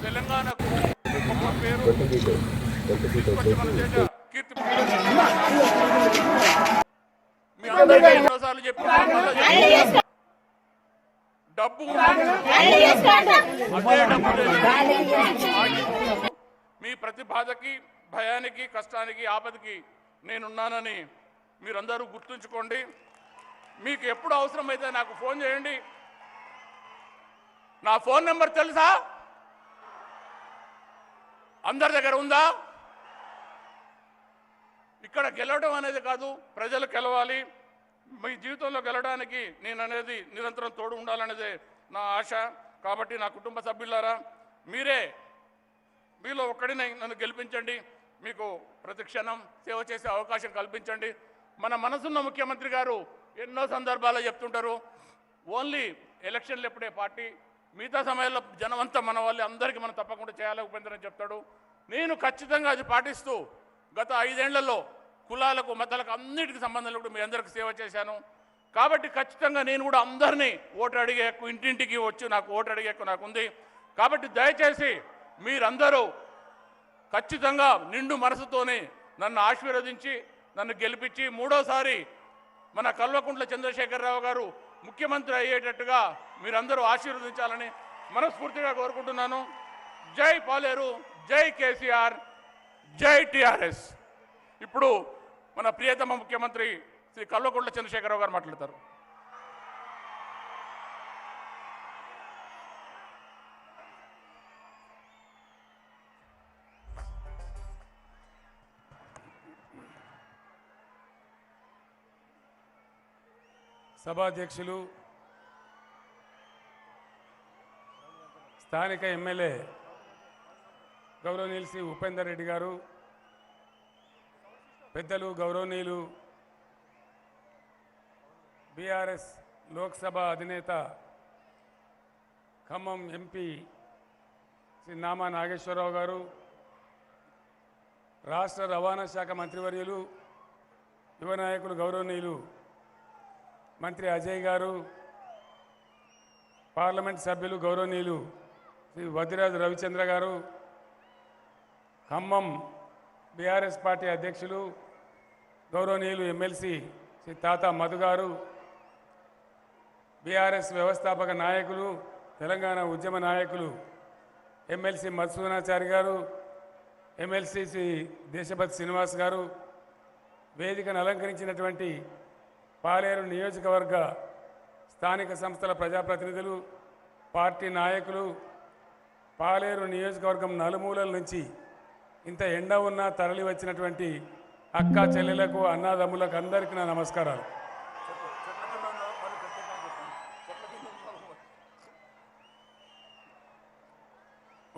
Speaker 11: తెలంగాణకు గొప్ప పేరు మన దేశ కీర్తి. మీ అందరికీ ఎన్నోసార్లు చెప్పిన డబ్బు మీ ప్రతి బాధకి, భయానికి, కష్టానికి, ఆపదకి నేనున్నానని మీరందరూ గుర్తుంచుకోండి. మీకు ఎప్పుడు అవసరమైతే నాకు ఫోన్ చేయండి. నా ఫోన్ నెంబర్ తెలుసా? అందరి దగ్గర ఉందా? ఇక్కడ గెలవడం అనేది కాదు, ప్రజలు గెలవాలి. మీ జీవితంలో గెలవడానికి నేను అనేది నిరంతరం తోడు ఉండాలనేదే నా ఆశ. కాబట్టి నా కుటుంబ సభ్యులారా, మీలో ఒక్కడిని నన్ను గెలిపించండి. మీకు ప్రతి క్షణం సేవ చేసే అవకాశం కల్పించండి. మన మనసున్న ముఖ్యమంత్రి గారు ఎన్నో సందర్భాల్లో చెప్తుంటారు, ఓన్లీ ఎలక్షన్లు ఎప్పుడే పార్టీ, మిగతా సమయంలో జనమంతా మన వాళ్ళు అందరికీ మనం తప్పకుండా చేయాలని చెప్తాడు. నేను ఖచ్చితంగా అది పాటిస్తూ గత 5 ఏళ్లలో కులాలకు, మతాలకు అన్నిటికీ సంబంధం లేకుండా మీ అందరికీ సేవ చేశాను. కాబట్టి ఖచ్చితంగా నేను కూడా అందరినీ ఓటు అడిగే హక్కు, ఇంటింటికి వచ్చి నాకు ఓటు అడిగే హక్కు నాకు ఉంది. కాబట్టి దయచేసి మీరందరూ ఖచ్చితంగా నిండు మనసుతోనే నన్ను ఆశీర్వదించి నన్ను గెలిపించి మూడోసారి మన కల్వకుంట్ల చంద్రశేఖరరావు గారు ముఖ్యమంత్రి అయ్యేటట్టుగా మీరందరూ ఆశీర్వదించాలని మనస్ఫూర్తిగా కోరుకుంటున్నాను. జై పాలేరు, జై కేసీఆర్, జై టిఆర్ఎస్. ఇప్పుడు మన ప్రియతమ ముఖ్యమంత్రి శ్రీ కల్వకుంట్ల చంద్రశేఖరరావు గారు మాట్లాడతారు.
Speaker 12: సభాధ్యక్షులు, స్థానిక ఎమ్మెల్యే గౌరవనీయులు శ్రీ ఉపేందర్ రెడ్డి గారు, పెద్దలు గౌరవనీయులు బీఆర్ఎస్ లోక్సభ అధినేత ఖమ్మం ఎంపీ శ్రీ నామా నాగేశ్వరరావు గారు, రాష్ట్ర రవాణా శాఖ మంత్రివర్యులు యువ నాయకులు గౌరవనీయులు మంత్రి అజయ్ గారు, పార్లమెంట్ సభ్యులు గౌరవనీయులు శ్రీ వద్దిరాజు రవిచంద్ర గారు, ఖమ్మం బీఆర్ఎస్ పార్టీ అధ్యక్షులు గౌరవనీయులు ఎమ్మెల్సీ శ్రీ తాతా మధు గారు, బీఆర్ఎస్ వ్యవస్థాపక నాయకులు తెలంగాణ ఉద్యమ నాయకులు ఎమ్మెల్సీ మధుసూదనాచారి గారు, ఎమ్మెల్సీ శ్రీ దేశపతి శ్రీనివాస్ గారు, వేదికను అలంకరించినటువంటి పాలేరు నియోజకవర్గ స్థానిక సంస్థల ప్రజాప్రతినిధులు, పార్టీ నాయకులు, పాలేరు నియోజకవర్గం నలుమూలల నుంచి ఇంత ఎండ ఉన్నా తరలి వచ్చినటువంటి అక్క చెల్లెలకు, అన్నాదమ్ములకు అందరికీ నా నమస్కారాలు.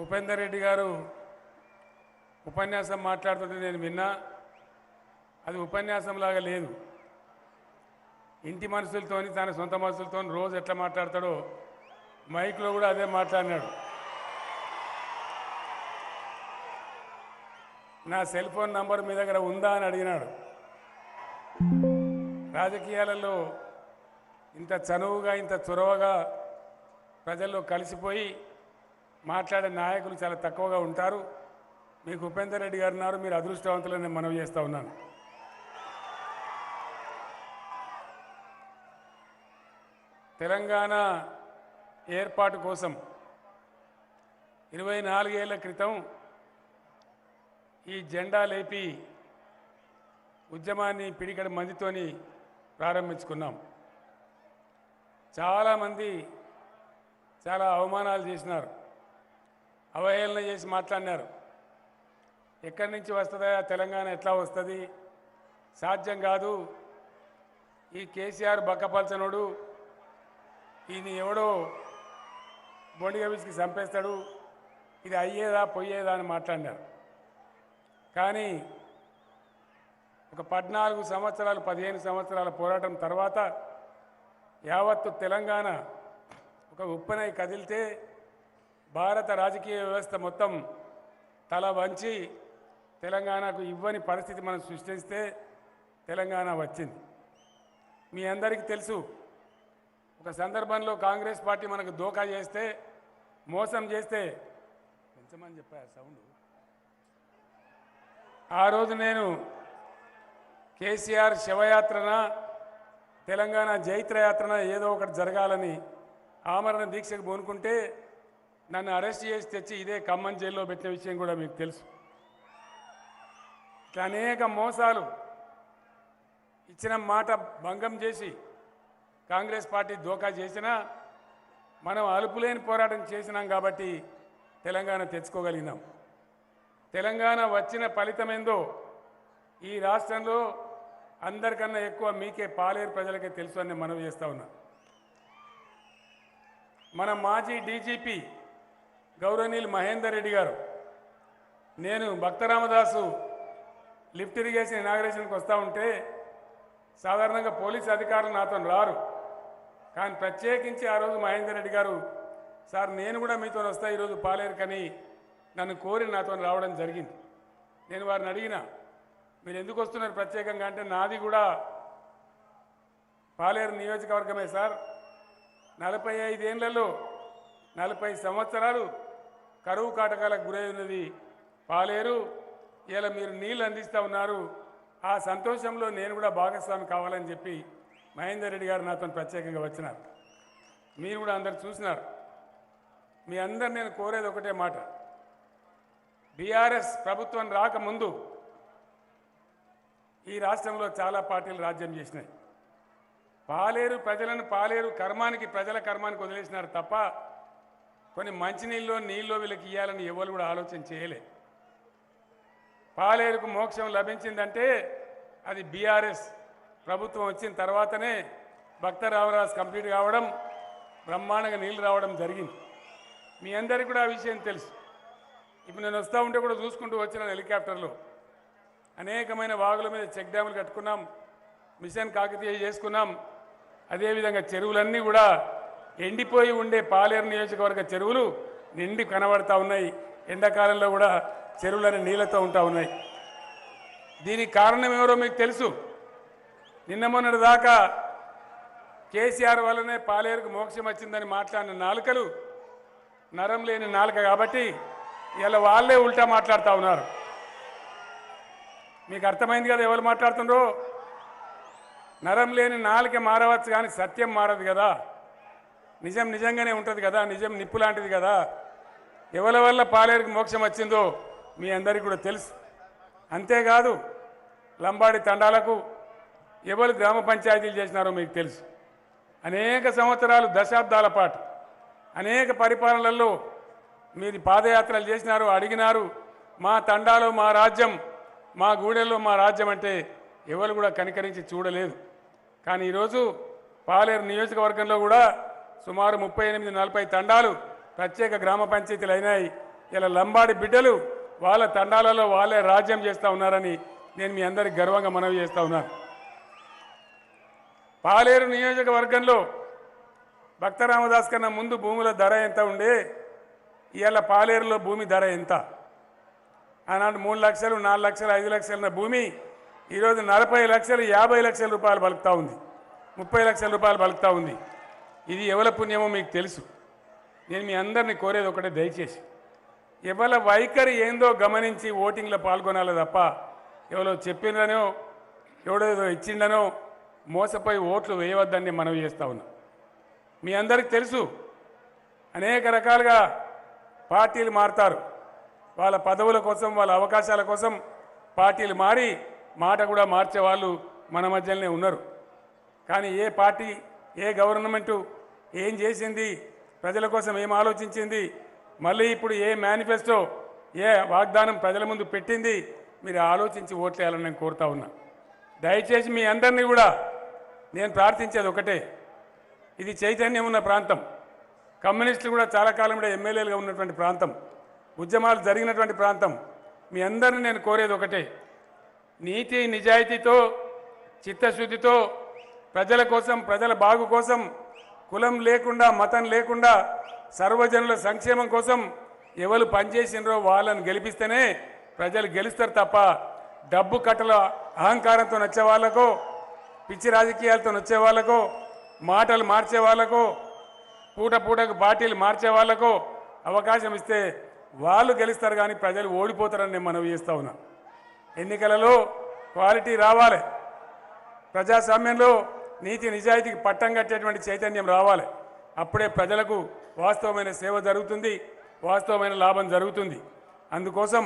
Speaker 12: ఉపేందర్ రెడ్డి గారు ఉపన్యాసం మాట్లాడుతుంటే నేను విన్నా. అది ఉపన్యాసంలాగా లేదు. ఇంటి మనుషులతోని, తన సొంత మనుషులతో రోజు ఎట్లా మాట్లాడతాడో మైక్లో కూడా అదే మాట్లాడినాడు. నా సెల్ ఫోన్ నంబర్ మీ దగ్గర ఉందా అని అడిగినాడు. రాజకీయాలలో ఇంత చనువుగా, ఇంత చొరవగా ప్రజల్లో కలిసిపోయి మాట్లాడే నాయకులు చాలా తక్కువగా ఉంటారు. మీకు ఉపేందర్ రెడ్డి గారు ఉన్నారు, మీరు అదృష్టవంతులని నేను మనవి చేస్తూ ఉన్నాను. తెలంగాణ ఏర్పాటు కోసం 24 ఏళ్ల క్రితం ఈ జెండా లేపి ఉద్యమాన్ని పిడికడ మందితోని ప్రారంభించుకున్నాం. చాలామంది చాలా అవమానాలు చేసినారు, అవహేళన చేసి మాట్లాడినారు. ఎక్కడి నుంచి వస్తుందా తెలంగాణ, ఎట్లా వస్తుంది, సాధ్యం కాదు, ఈ కేసీఆర్ బక్కపల్చనుడు, ఈయన ఎవడో బొండిగా విసికి చంపేస్తాడు, ఇది అయ్యేదా పోయేదా అని మాట్లాడినారు. కానీ ఒక 14 సంవత్సరాలు 15 సంవత్సరాల పోరాటం తర్వాత యావత్తు తెలంగాణ ఒక ఉప్పెనై కదిలితే భారత రాజకీయ వ్యవస్థ మొత్తం తల వంచి తెలంగాణకు ఇవ్వని పరిస్థితి మనం సృష్టిస్తే తెలంగాణ వచ్చింది. మీ అందరికీ తెలుసు, ఒక సందర్భంలో కాంగ్రెస్ పార్టీ మనకు దోకా చేస్తే, మోసం చేస్తే, పెంచమని చెప్పా సౌండ్, ఆ రోజు నేను కేసీఆర్ శవయాత్రన, తెలంగాణ జైత్రయాత్రన ఏదో ఒకటి జరగాలని ఆమరణ దీక్షకు పూనుకుంటే నన్ను అరెస్ట్ చేసి తెచ్చి ఇదే ఖమ్మం జైల్లో పెట్టిన విషయం కూడా మీకు తెలుసు. ఇట్లా అనేక మోసాలు, ఇచ్చిన మాట భంగం చేసి కాంగ్రెస్ పార్టీ దోకా చేసినా మనం అలుపులేని పోరాటం చేసినాం కాబట్టి తెలంగాణ తెచ్చుకోగలిగినాం. తెలంగాణ వచ్చిన ఫలితమేందో ఈ రాష్ట్రంలో అందరికన్నా ఎక్కువ మీకే, పాలేరు ప్రజలకే తెలుసు అని మనవి చేస్తూ ఉన్నా. మన మాజీ డీజీపీ గౌరవనీయులు మహేందర్ రెడ్డి గారు, నేను భక్తరామదాసు లిఫ్ట్ ఇరిగేషన్ ఇనాగరేషన్కి వస్తూ ఉంటే సాధారణంగా పోలీసు అధికారులు నాతో రారు, కానీ ప్రత్యేకించి ఆ రోజు మహేందర్ రెడ్డి గారు, సార్ నేను కూడా మీతో వస్తా ఈరోజు పాలేరు కని నన్ను కోరి నాతో రావడం జరిగింది. నేను వారిని అడిగిన, మీరు ఎందుకు వస్తున్నారు ప్రత్యేకంగా అంటే, నాది కూడా పాలేరు నియోజకవర్గమే సార్, 45 ఏళ్లలో 40 సంవత్సరాలు కరువు కాటకాలకు గురై ఉన్నది పాలేరు. ఇలా మీరు నీళ్ళు అందిస్తూ ఉన్నారు. ఆ సంతోషంలో నేను కూడా భాగస్వామి కావాలని చెప్పి మహేందర్ రెడ్డి గారు నాతో ప్రత్యేకంగా వచ్చినారు. మీరు కూడా అందరు చూసినారు. మీ అందరు నేను కోరేది ఒకటే మాట, బీఆర్ఎస్ ప్రభుత్వం రాకముందు ఈ రాష్ట్రంలో చాలా పార్టీలు రాజ్యం చేసినాయి. పాలేరు ప్రజలను పాలేరు కర్మానికి ప్రజల కర్మానికి వదిలేసినారు తప్ప కొన్ని మంచినీళ్ళు నీళ్ళు వీళ్ళకి ఇవ్వాలని ఎవరు కూడా ఆలోచన చేయలే. పాలేరుకు మోక్షం లభించిందంటే అది బీఆర్ఎస్ ప్రభుత్వం వచ్చిన తర్వాతనే భక్త రామదాస్ కంప్లీట్ కావడం, బ్రహ్మాండంగా నీళ్ళు రావడం జరిగింది. మీ అందరికీ కూడా ఆ విషయం తెలుసు. ఇప్పుడు నేను వస్తూ ఉంటే కూడా చూసుకుంటూ వచ్చిన హెలికాప్టర్లో అనేకమైన వాగుల మీద చెక్ డ్యాములు కట్టుకున్నాం, మిషన్ కాకతీయ చేసుకున్నాం. అదేవిధంగా చెరువులన్నీ కూడా ఎండిపోయి ఉండే పాలేరు నియోజకవర్గ చెరువులు నిండి కనబడతా ఉన్నాయి. ఎండాకాలంలో కూడా చెరువులన్నీ నీళ్ళతో ఉంటా ఉన్నాయి. దీనికి కారణం ఎవరో మీకు తెలుసు. నిన్న మొన్నటి దాకా కేసీఆర్ వల్లనే పాలేరుకు మోక్షం వచ్చిందని మాట్లాడిన నాలుకలు నరం లేని నాలుక కాబట్టి ఇలా వాళ్ళే ఉల్టా మాట్లాడుతూ ఉన్నారు. మీకు అర్థమైంది కదా ఎవరు మాట్లాడుతుండ్రో. నరం లేని నాలుక మారవచ్చు కానీ సత్యం మారదు కదా. నిజం నిజంగానే ఉంటుంది కదా. నిజం నిప్పు లాంటిది కదా. ఎవరి వల్ల పాలేరుకు మోక్షం వచ్చిందో మీ అందరికీ కూడా తెలుసు. అంతేకాదు లంబాడి తండాలకు ఎవరు గ్రామ పంచాయతీలు చేసినారో మీకు తెలుసు. అనేక సంవత్సరాలు దశాబ్దాల పాటు అనేక పరిపాలనలలో మీరు పాదయాత్రలు చేసినారు, అడిగినారు. మా తండాలో మా రాజ్యం, మా గూడెల్లో మా రాజ్యం అంటే ఎవరు కూడా కనికరించి చూడలేదు. కానీ ఈరోజు పాలేరు నియోజకవర్గంలో కూడా సుమారు 38-40 తండాలు ప్రత్యేక గ్రామ పంచాయతీలు అయినాయి. ఇలా లంబాడి బిడ్డలు వాళ్ళ తండాలలో వాళ్ళే రాజ్యం చేస్తూ ఉన్నారని నేను మీ అందరికి గర్వంగా మనవి చేస్తూ ఉన్నాను. పాలేరు నియోజకవర్గంలో భక్త రామదాస్ కన్నా ముందు భూముల ధర ఎంత ఉండే, ఇవాళ పాలేరులో భూమి ధర ఎంత? ఆనాడు 3 లక్షలు, 4 లక్షలు, 5 లక్షల భూమి ఈరోజు 40 లక్షలు, 50 లక్షల రూపాయలు బలుకుతూ ఉంది, 30 లక్షల రూపాయలు బలుకుతూ ఉంది. ఇది ఎవరి పుణ్యమో మీకు తెలుసు. నేను మీ అందరినీ కోరేది ఒకటే, దయచేసి ఎవరి వైఖరి ఏందో గమనించి ఓటింగ్లో పాల్గొనాలి తప్ప ఎవరో చెప్పిననో ఎవడో ఇచ్చిండనో మోసపోయి ఓట్లు వేయవద్దని మనవి చేస్తూ ఉన్నా. మీ అందరికీ తెలుసు అనేక రకాలుగా పార్టీలు మారుతారు. వాళ్ళ పదవుల కోసం, వాళ్ళ అవకాశాల కోసం పార్టీలు మారి మాట కూడా మార్చే వాళ్ళు మన మధ్యలోనే ఉన్నారు. కానీ ఏ పార్టీ, ఏ గవర్నమెంటు ఏం చేసింది, ప్రజల కోసం ఏం ఆలోచించింది, మళ్ళీ ఇప్పుడు ఏ మేనిఫెస్టో, ఏ వాగ్దానం ప్రజల ముందు పెట్టింది, మీరు ఆలోచించి ఓట్లేయాలని నేను కోరుతా ఉన్నా. దయచేసి మీ అందరినీ కూడా నేను ప్రార్థించేది ఒకటే, ఇది చైతన్యం ఉన్న ప్రాంతం. కమ్యూనిస్టులు కూడా చాలా కాలం కూడా ఎమ్మెల్యేలుగా ఉన్నటువంటి ప్రాంతం, ఉద్యమాలు జరిగినటువంటి ప్రాంతం. మీ అందరినీ నేను కోరేది ఒకటే, నీతి నిజాయితీతో, చిత్తశుద్ధితో ప్రజల కోసం, ప్రజల బాగు కోసం, కులం లేకుండా, మతం లేకుండా సర్వజనుల సంక్షేమం కోసం ఎవరు పనిచేసినరో వాళ్ళని గెలిపిస్తేనే ప్రజలు గెలుస్తారు తప్ప డబ్బు కట్టల అహంకారంతో వచ్చే వాళ్ళకో, పిచ్చి రాజకీయాలతో వచ్చే వాళ్ళకో, మాటలు మార్చే వాళ్ళకో, పూటకు పార్టీలు మార్చే వాళ్ళకో అవకాశం ఇస్తే వాళ్ళు గెలుస్తారు కానీ ప్రజలు ఓడిపోతారని నేను మనవి చేస్తా ఉన్నా. ఎన్నికలలో క్వాలిటీ రావాలి, ప్రజాస్వామ్యంలో నీతి నిజాయితీకి పట్టం కట్టేటువంటి చైతన్యం రావాలి. అప్పుడే ప్రజలకు వాస్తవమైన సేవ జరుగుతుంది, వాస్తవమైన లాభం జరుగుతుంది. అందుకోసం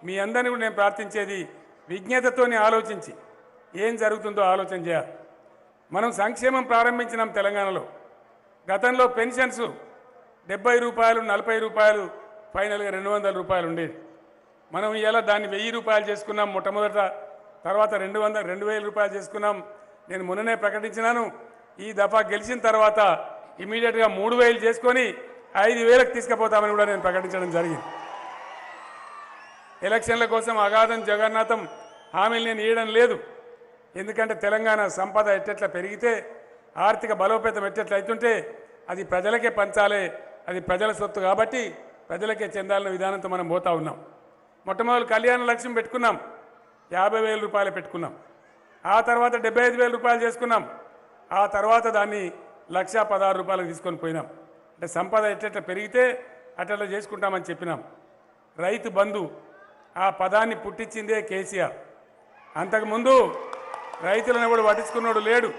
Speaker 12: మీ అందరినీ కూడా నేను ప్రార్థించేది, విజ్ఞతతోనే ఆలోచించి ఏం జరుగుతుందో ఆలోచన చేయాలి. మనం సంక్షేమం ప్రారంభించినాం తెలంగాణలో. గతంలో పెన్షన్స్ 70 రూపాయలు, 40 రూపాయలు, ఫైనల్గా 200 రూపాయలు ఉండేది. మనం ఇలా దాన్ని 1000 రూపాయలు చేసుకున్నాం మొట్టమొదట, తర్వాత 2000 రూపాయలు చేసుకున్నాం. నేను మొన్ననే ప్రకటించినాను, ఈ దఫా గెలిచిన తర్వాత ఇమీడియట్గా 3000 చేసుకొని 5000కి తీసుకుపోతామని కూడా నేను ప్రకటించడం జరిగింది. ఎలక్షన్ల కోసం అగాధం జగన్నాథం హామీలు నేను ఇవ్వడం లేదు. ఎందుకంటే తెలంగాణ సంపద ఎట్టెట్లా పెరిగితే, ఆర్థిక బలోపేతం ఎట్టెట్లా అవుతుంటే అది ప్రజలకే పంచాలి, అది ప్రజల సొత్తు కాబట్టి ప్రజలకే చెందాలన్న విధానంతో మనం పోతా ఉన్నాం. మొట్టమొదటి కళ్యాణ లక్ష్యం పెట్టుకున్నాం, 50,000 రూపాయలు పెట్టుకున్నాం. ఆ తర్వాత 75,000 రూపాయలు చేసుకున్నాం. ఆ తర్వాత దాన్ని 1,16,000 రూపాయలకు తీసుకొని పోయినాం. అంటే సంపద ఎట్లా పెరిగితే అట్లా చేసుకుంటామని చెప్పినాం. రైతు బంధు ఆ పదాన్ని పుట్టించిందే కేసీఆర్. అంతకుముందు రైతులను కూడా పట్టించుకున్నాడు లేడు.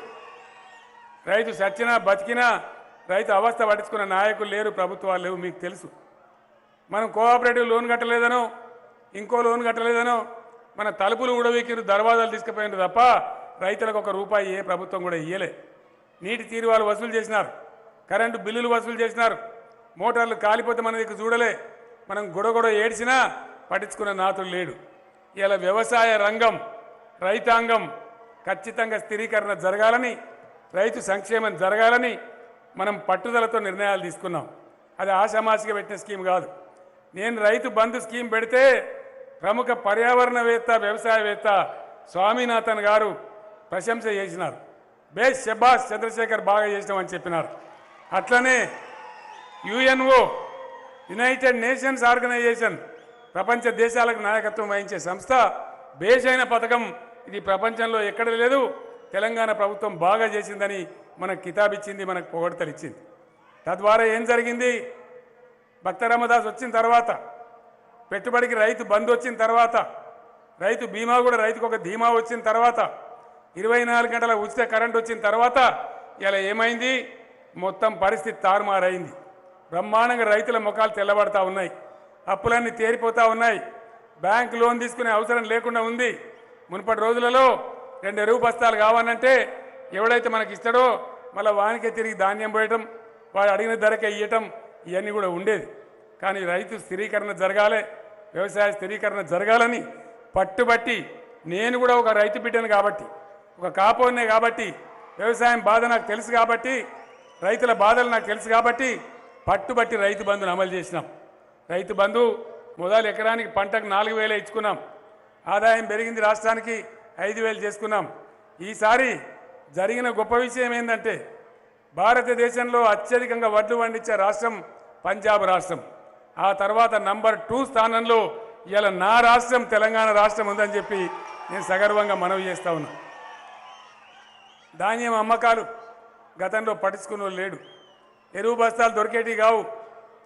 Speaker 12: రైతు సచ్చినా బతికినా రైతు అవస్థ పట్టించుకున్న నాయకులు లేరు, ప్రభుత్వాలు లేవు. మీకు తెలుసు. మనం కోఆపరేటివ్ లోన్ కట్టలేదనో ఇంకో లోన్ కట్టలేదనో మన తలుపులు ఉడవీకిరు, దర్వాజాలు తీసుకుపోయినారు తప్ప రైతులకు ఒక రూపాయి ఏ ప్రభుత్వం కూడా ఇయ్యలే. నీటి తీరువాలు వసూలు చేసినారు, కరెంటు బిల్లులు వసూలు చేసినారు, మోటార్లు కాలిపోతే మన దగ్గర చూడలే. మనం గొడగొడ ఏడ్చినా పట్టించుకున్న నాతులు లేడు. ఇలా వ్యవసాయ రంగం, రైతాంగం ఖచ్చితంగా స్థిరీకరణ జరగాలని, రైతు సంక్షేమం జరగాలని మనం పట్టుదలతో నిర్ణయాలు తీసుకున్నాం. అది ఆషామాషిగా పెట్టిన స్కీమ్ కాదు. నేను రైతు బంధు స్కీమ్ పెడితే ప్రముఖ పర్యావరణవేత్త, వ్యవసాయవేత్త స్వామినాథన్ గారు ప్రశంస చేసినారు. బేస్ షబాష్ చంద్రశేఖర్ బాగా చేసినామని చెప్పినారు. అట్లనే యుఎన్ఓ, యునైటెడ్ నేషన్స్ ఆర్గనైజేషన్, ప్రపంచ దేశాలకు నాయకత్వం వహించే సంస్థ, బేస్ అయిన పథకం ఇది ప్రపంచంలో ఎక్కడ లేదు. తెలంగాణ ప్రభుత్వం బాగా చేసిందని మనకు కితాబిచ్చింది, మనకు పొగడ్తలు ఇచ్చింది. తద్వారా ఏం జరిగింది? భక్త రామదాస్ వచ్చిన తర్వాత, పెట్టుబడికి రైతు బంధు వచ్చిన తర్వాత, రైతు బీమా కూడా రైతుకు ఒక ధీమా వచ్చిన తర్వాత, 24 గంటల ఉచిత కరెంట్ వచ్చిన తర్వాత ఇలా ఏమైంది? మొత్తం పరిస్థితి తారుమారైంది. బ్రహ్మాండంగా రైతుల ముఖాలు తెల్లబడతా ఉన్నాయి, అప్పులన్నీ తేరిపోతూ ఉన్నాయి, బ్యాంక్ లోన్ తీసుకునే అవసరం లేకుండా ఉంది. మునుపటి రోజులలో 2 ఎరువు బస్తాలు కావాలంటే ఎవడైతే మనకి ఇస్తాడో మళ్ళీ వానికే తిరిగి ధాన్యం పోయటం, వాడు అడిగిన ధరకే ఇవ్వటం, ఇవన్నీ కూడా ఉండేది. కానీ రైతు స్థిరీకరణ జరగాలి, వ్యవసాయ స్థిరీకరణ జరగాలని పట్టుబట్టి, నేను కూడా ఒక రైతు బిడ్డను కాబట్టి, ఒక కాపోన్నే కాబట్టి, వ్యవసాయం బాధ నాకు తెలుసు కాబట్టి, రైతుల బాధలు నాకు తెలుసు కాబట్టి పట్టుబట్టి రైతు బంధును అమలు చేసినాం. రైతు బంధు మొదలు ఎకరానికి పంటకు 4,000 ఇచ్చుకున్నాం. ఆదాయం పెరిగింది, రాష్ట్రానికి 5,000 చేసుకున్నాం. ఈసారి జరిగిన గొప్ప విషయం ఏంటంటే భారతదేశంలో అత్యధికంగా వడ్లు పండించే రాష్ట్రం పంజాబ్ రాష్ట్రం. ఆ తర్వాత నంబర్ 2 స్థానంలో ఇలా నా రాష్ట్రం తెలంగాణ రాష్ట్రం ఉందని చెప్పి నేను సగర్వంగా మనవి చేస్తా ఉన్నా. ధాన్యం అమ్మకాలు గతంలో పట్టించుకున్న లేడు. ఎరువు బస్తాలు దొరికేటివి కావు,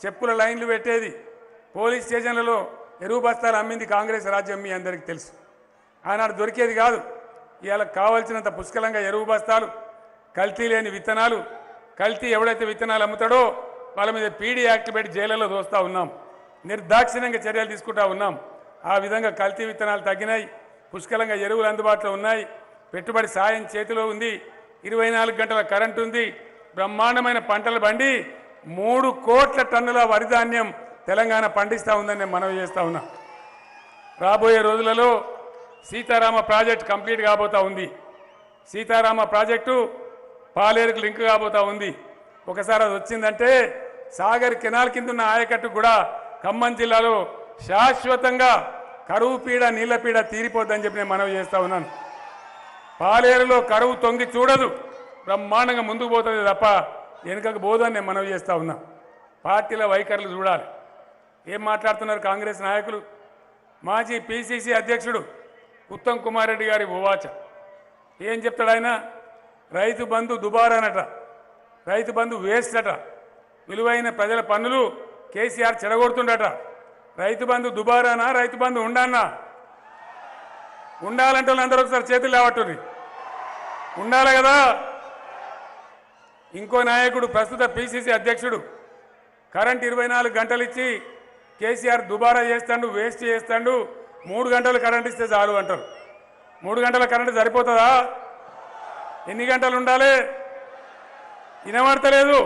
Speaker 12: చెప్పుల లైన్లు పెట్టేది. పోలీస్ స్టేషన్లలో ఎరువు బస్తాలు అమ్మింది కాంగ్రెస్ రాజ్యం, మీ అందరికీ తెలుసు. ఆనాడు దొరికేది కాదు. ఇవాళ కావాల్సినంత పుష్కలంగా ఎరువు బస్తాలు, కల్తీ లేని విత్తనాలు, కల్తీ ఎవడైతే విత్తనాలు అమ్ముతాడో వాళ్ళ మీద పీడీ యాక్ట్ పెట్టి జైళ్లలో దోస్తూ ఉన్నాం, నిర్దాక్షిణ్యంగా చర్యలు తీసుకుంటా ఉన్నాం. ఆ విధంగా కల్తీ విత్తనాలు తగ్గినాయి, పుష్కలంగా ఎరువులు అందుబాటులో ఉన్నాయి, పెట్టుబడి సాయం చేతిలో ఉంది, 24 గంటల కరెంటు ఉంది, బ్రహ్మాండమైన పంటలు పండి 3 కోట్ల టన్నుల వరి ధాన్యం తెలంగాణ పండిస్తూ ఉందని నేను మనవి చేస్తూ ఉన్నా. రాబోయే రోజులలో సీతారామ ప్రాజెక్టు కంప్లీట్ కాబోతా ఉంది. సీతారామ ప్రాజెక్టు పాలేరుకు లింక్ కాబోతా ఉంది. ఒకసారి అది వచ్చిందంటే సాగర్ కెనాల్ కింద ఉన్న ఆయకట్టు కూడా ఖమ్మం జిల్లాలో శాశ్వతంగా కరువు పీడ, నీళ్ల పీడ తీరిపోద్దని చెప్పి నేను మనవి చేస్తూ ఉన్నాను. పాలేరులో కరువు తొంగి చూడదు, బ్రహ్మాండంగా ముందుకు పోతుంది తప్ప వెనుకకు పోదని నేను మనవి చేస్తూ ఉన్నా. పార్టీల వైఖరులు చూడాలి. ఏం మాట్లాడుతున్నారు కాంగ్రెస్ నాయకులు? మాజీ పిసిసి అధ్యక్షుడు ఉత్తమ్ కుమార్ రెడ్డి గారి ఉవాచ ఏం చెప్తాడు ఆయన? రైతు బంధు దుబారానట, రైతు బంధు వేస్ట్ అట, విలువైన ప్రజల పన్నులు కేసీఆర్ చెడగొడుతుండట. రైతు బంధు దుబారానా, రైతు బంధు ఉండాలన్నా? ఉండాలంటే వాళ్ళందరూ ఒకసారి చేతులు లేవట్టుర్రి. ఉండాలి కదా. ఇంకో నాయకుడు ప్రస్తుత పిసిసి అధ్యక్షుడు కరెంట్ 24 గంటలు ఇచ్చి కేసీఆర్ దుబారా చేస్తాడు, వేస్ట్ చేస్తాడు, 3 గంటలు కరెంట్ ఇస్తే చాలు అంటారు. 3 గంటల కరెంటు సరిపోతుందా? ఎన్ని గంటలు ఉండాలి? వినబడతలేదు.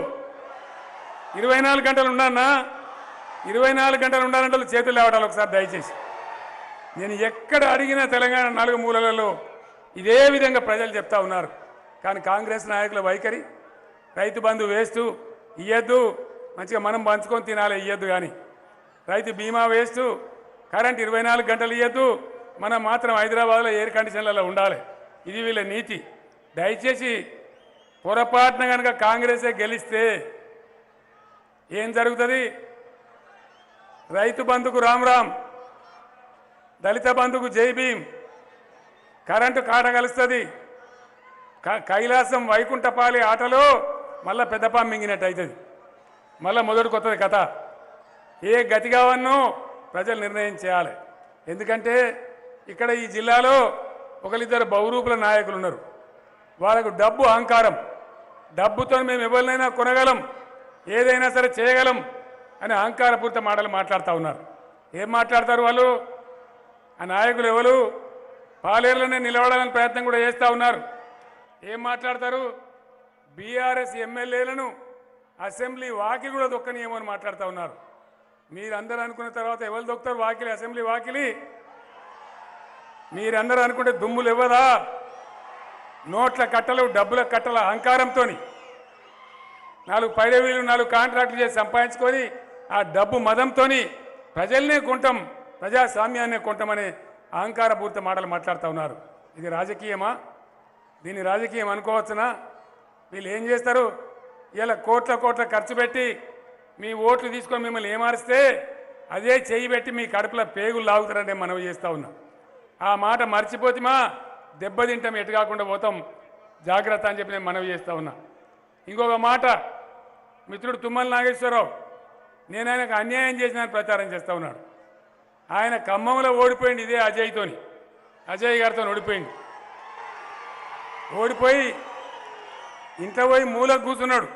Speaker 12: 24 గంటలు ఉండన్నా? 24 గంటలు ఉండాలంటే చేతులు లేవటాలి ఒకసారి దయచేసి. నేను ఎక్కడ అడిగినా తెలంగాణ 4 మూలలలో ఇదే విధంగా ప్రజలు చెప్తా ఉన్నారు. కానీ కాంగ్రెస్ నాయకుల వైఖరి రైతు బంధు వేస్తూ, ఇయ్యద్దు, మంచిగా మనం పంచుకొని తినాలి, ఇయ్యద్దు. కానీ రైతు బీమా వేస్తూ, కరెంట్ 24 గంటలు ఇయ్యద్దు, మనం మాత్రం హైదరాబాద్లో ఎయిర్ కండిషన్లలో ఉండాలి. ఇది వీళ్ళ నీతి. దయచేసి పొరపాటున కనుక కాంగ్రెసే గెలిస్తే ఏం జరుగుతుంది? రైతు బంధుకు రామ్ రామ్, దళిత బంధుకు జై భీమ్, కరెంటు కాట కలుస్తుంది. కైలాసం వైకుంఠపాలి ఆటలో మళ్ళా పెద్దపా మింగినట్టు అవుతుంది. మళ్ళీ మొదటికొత్తది కథ. ఏ గతి కావన్నో ప్రజలు నిర్ణయం చేయాలి. ఎందుకంటే ఇక్కడ ఈ జిల్లాలో ఒకరిద్దరు బహురూపుల నాయకులు ఉన్నారు. వాళ్ళకు డబ్బు అహంకారం, డబ్బుతో మేము ఎవరినైనా కొనగలం, ఏదైనా సరే చేయగలం అని అహంకారపూరిత మాటలు మాట్లాడుతూ ఉన్నారు. ఏం మాట్లాడతారు వాళ్ళు? ఆ నాయకులు ఎవరు? పాలేరులోనే నిలబడాలని ప్రయత్నం కూడా చేస్తూ ఉన్నారు. ఏం మాట్లాడతారు? బీఆర్ఎస్ ఎమ్మెల్యేలను అసెంబ్లీ వాకిలి కూడా దొక్కనియేమో అని మాట్లాడుతూ ఉన్నారు. మీరందరూ అనుకున్న తర్వాత ఎవరు దొక్కుతారు వాకిలి? అసెంబ్లీ వాకిలి మీరందరూ అనుకుంటే దుమ్ములు ఇవ్వదా? నోట్ల కట్టలు, డబ్బుల కట్టల అహంకారంతో 4 పైరవీలు 4 కాంట్రాక్టులు చేసి సంపాదించుకొని ఆ డబ్బు మదంతో ప్రజల్నే కొంటాం, ప్రజాస్వామ్యాన్నే కొంటామనే అహంకారపూరిత మాటలు మాట్లాడుతూ ఉన్నారు. ఇది రాజకీయమా? దీన్ని రాజకీయం అనుకోవచ్చునా? వీళ్ళు ఏం చేస్తారు? ఇలా కోట్ల ఖర్చు పెట్టి మీ ఓట్లు తీసుకొని మిమ్మల్ని ఏమారిస్తే అదే చెయ్యి పెట్టి మీ కడుపులో పేగులు లాగుతారంటే మనవి చేస్తూ ఉన్నాం. ఆ మాట మర్చిపోతామా దెబ్బతింటాం, ఎటు కాకుండా పోతాం, జాగ్రత్త అని చెప్పి నేను మనవి చేస్తూ ఉన్నా. ఇంకొక మాట, మిత్రుడు తుమ్మల నాగేశ్వరరావు నేను ఆయనకు అన్యాయం చేసినని ప్రచారం చేస్తూ ఉన్నాడు. ఆయన ఖమ్మంలో ఓడిపోయింది ఇదే అజయ్తోని, అజయ్ గారితో ఓడిపోయింది. ఓడిపోయి ఇంట్లో పోయి మూలకు కూర్చున్నాడు.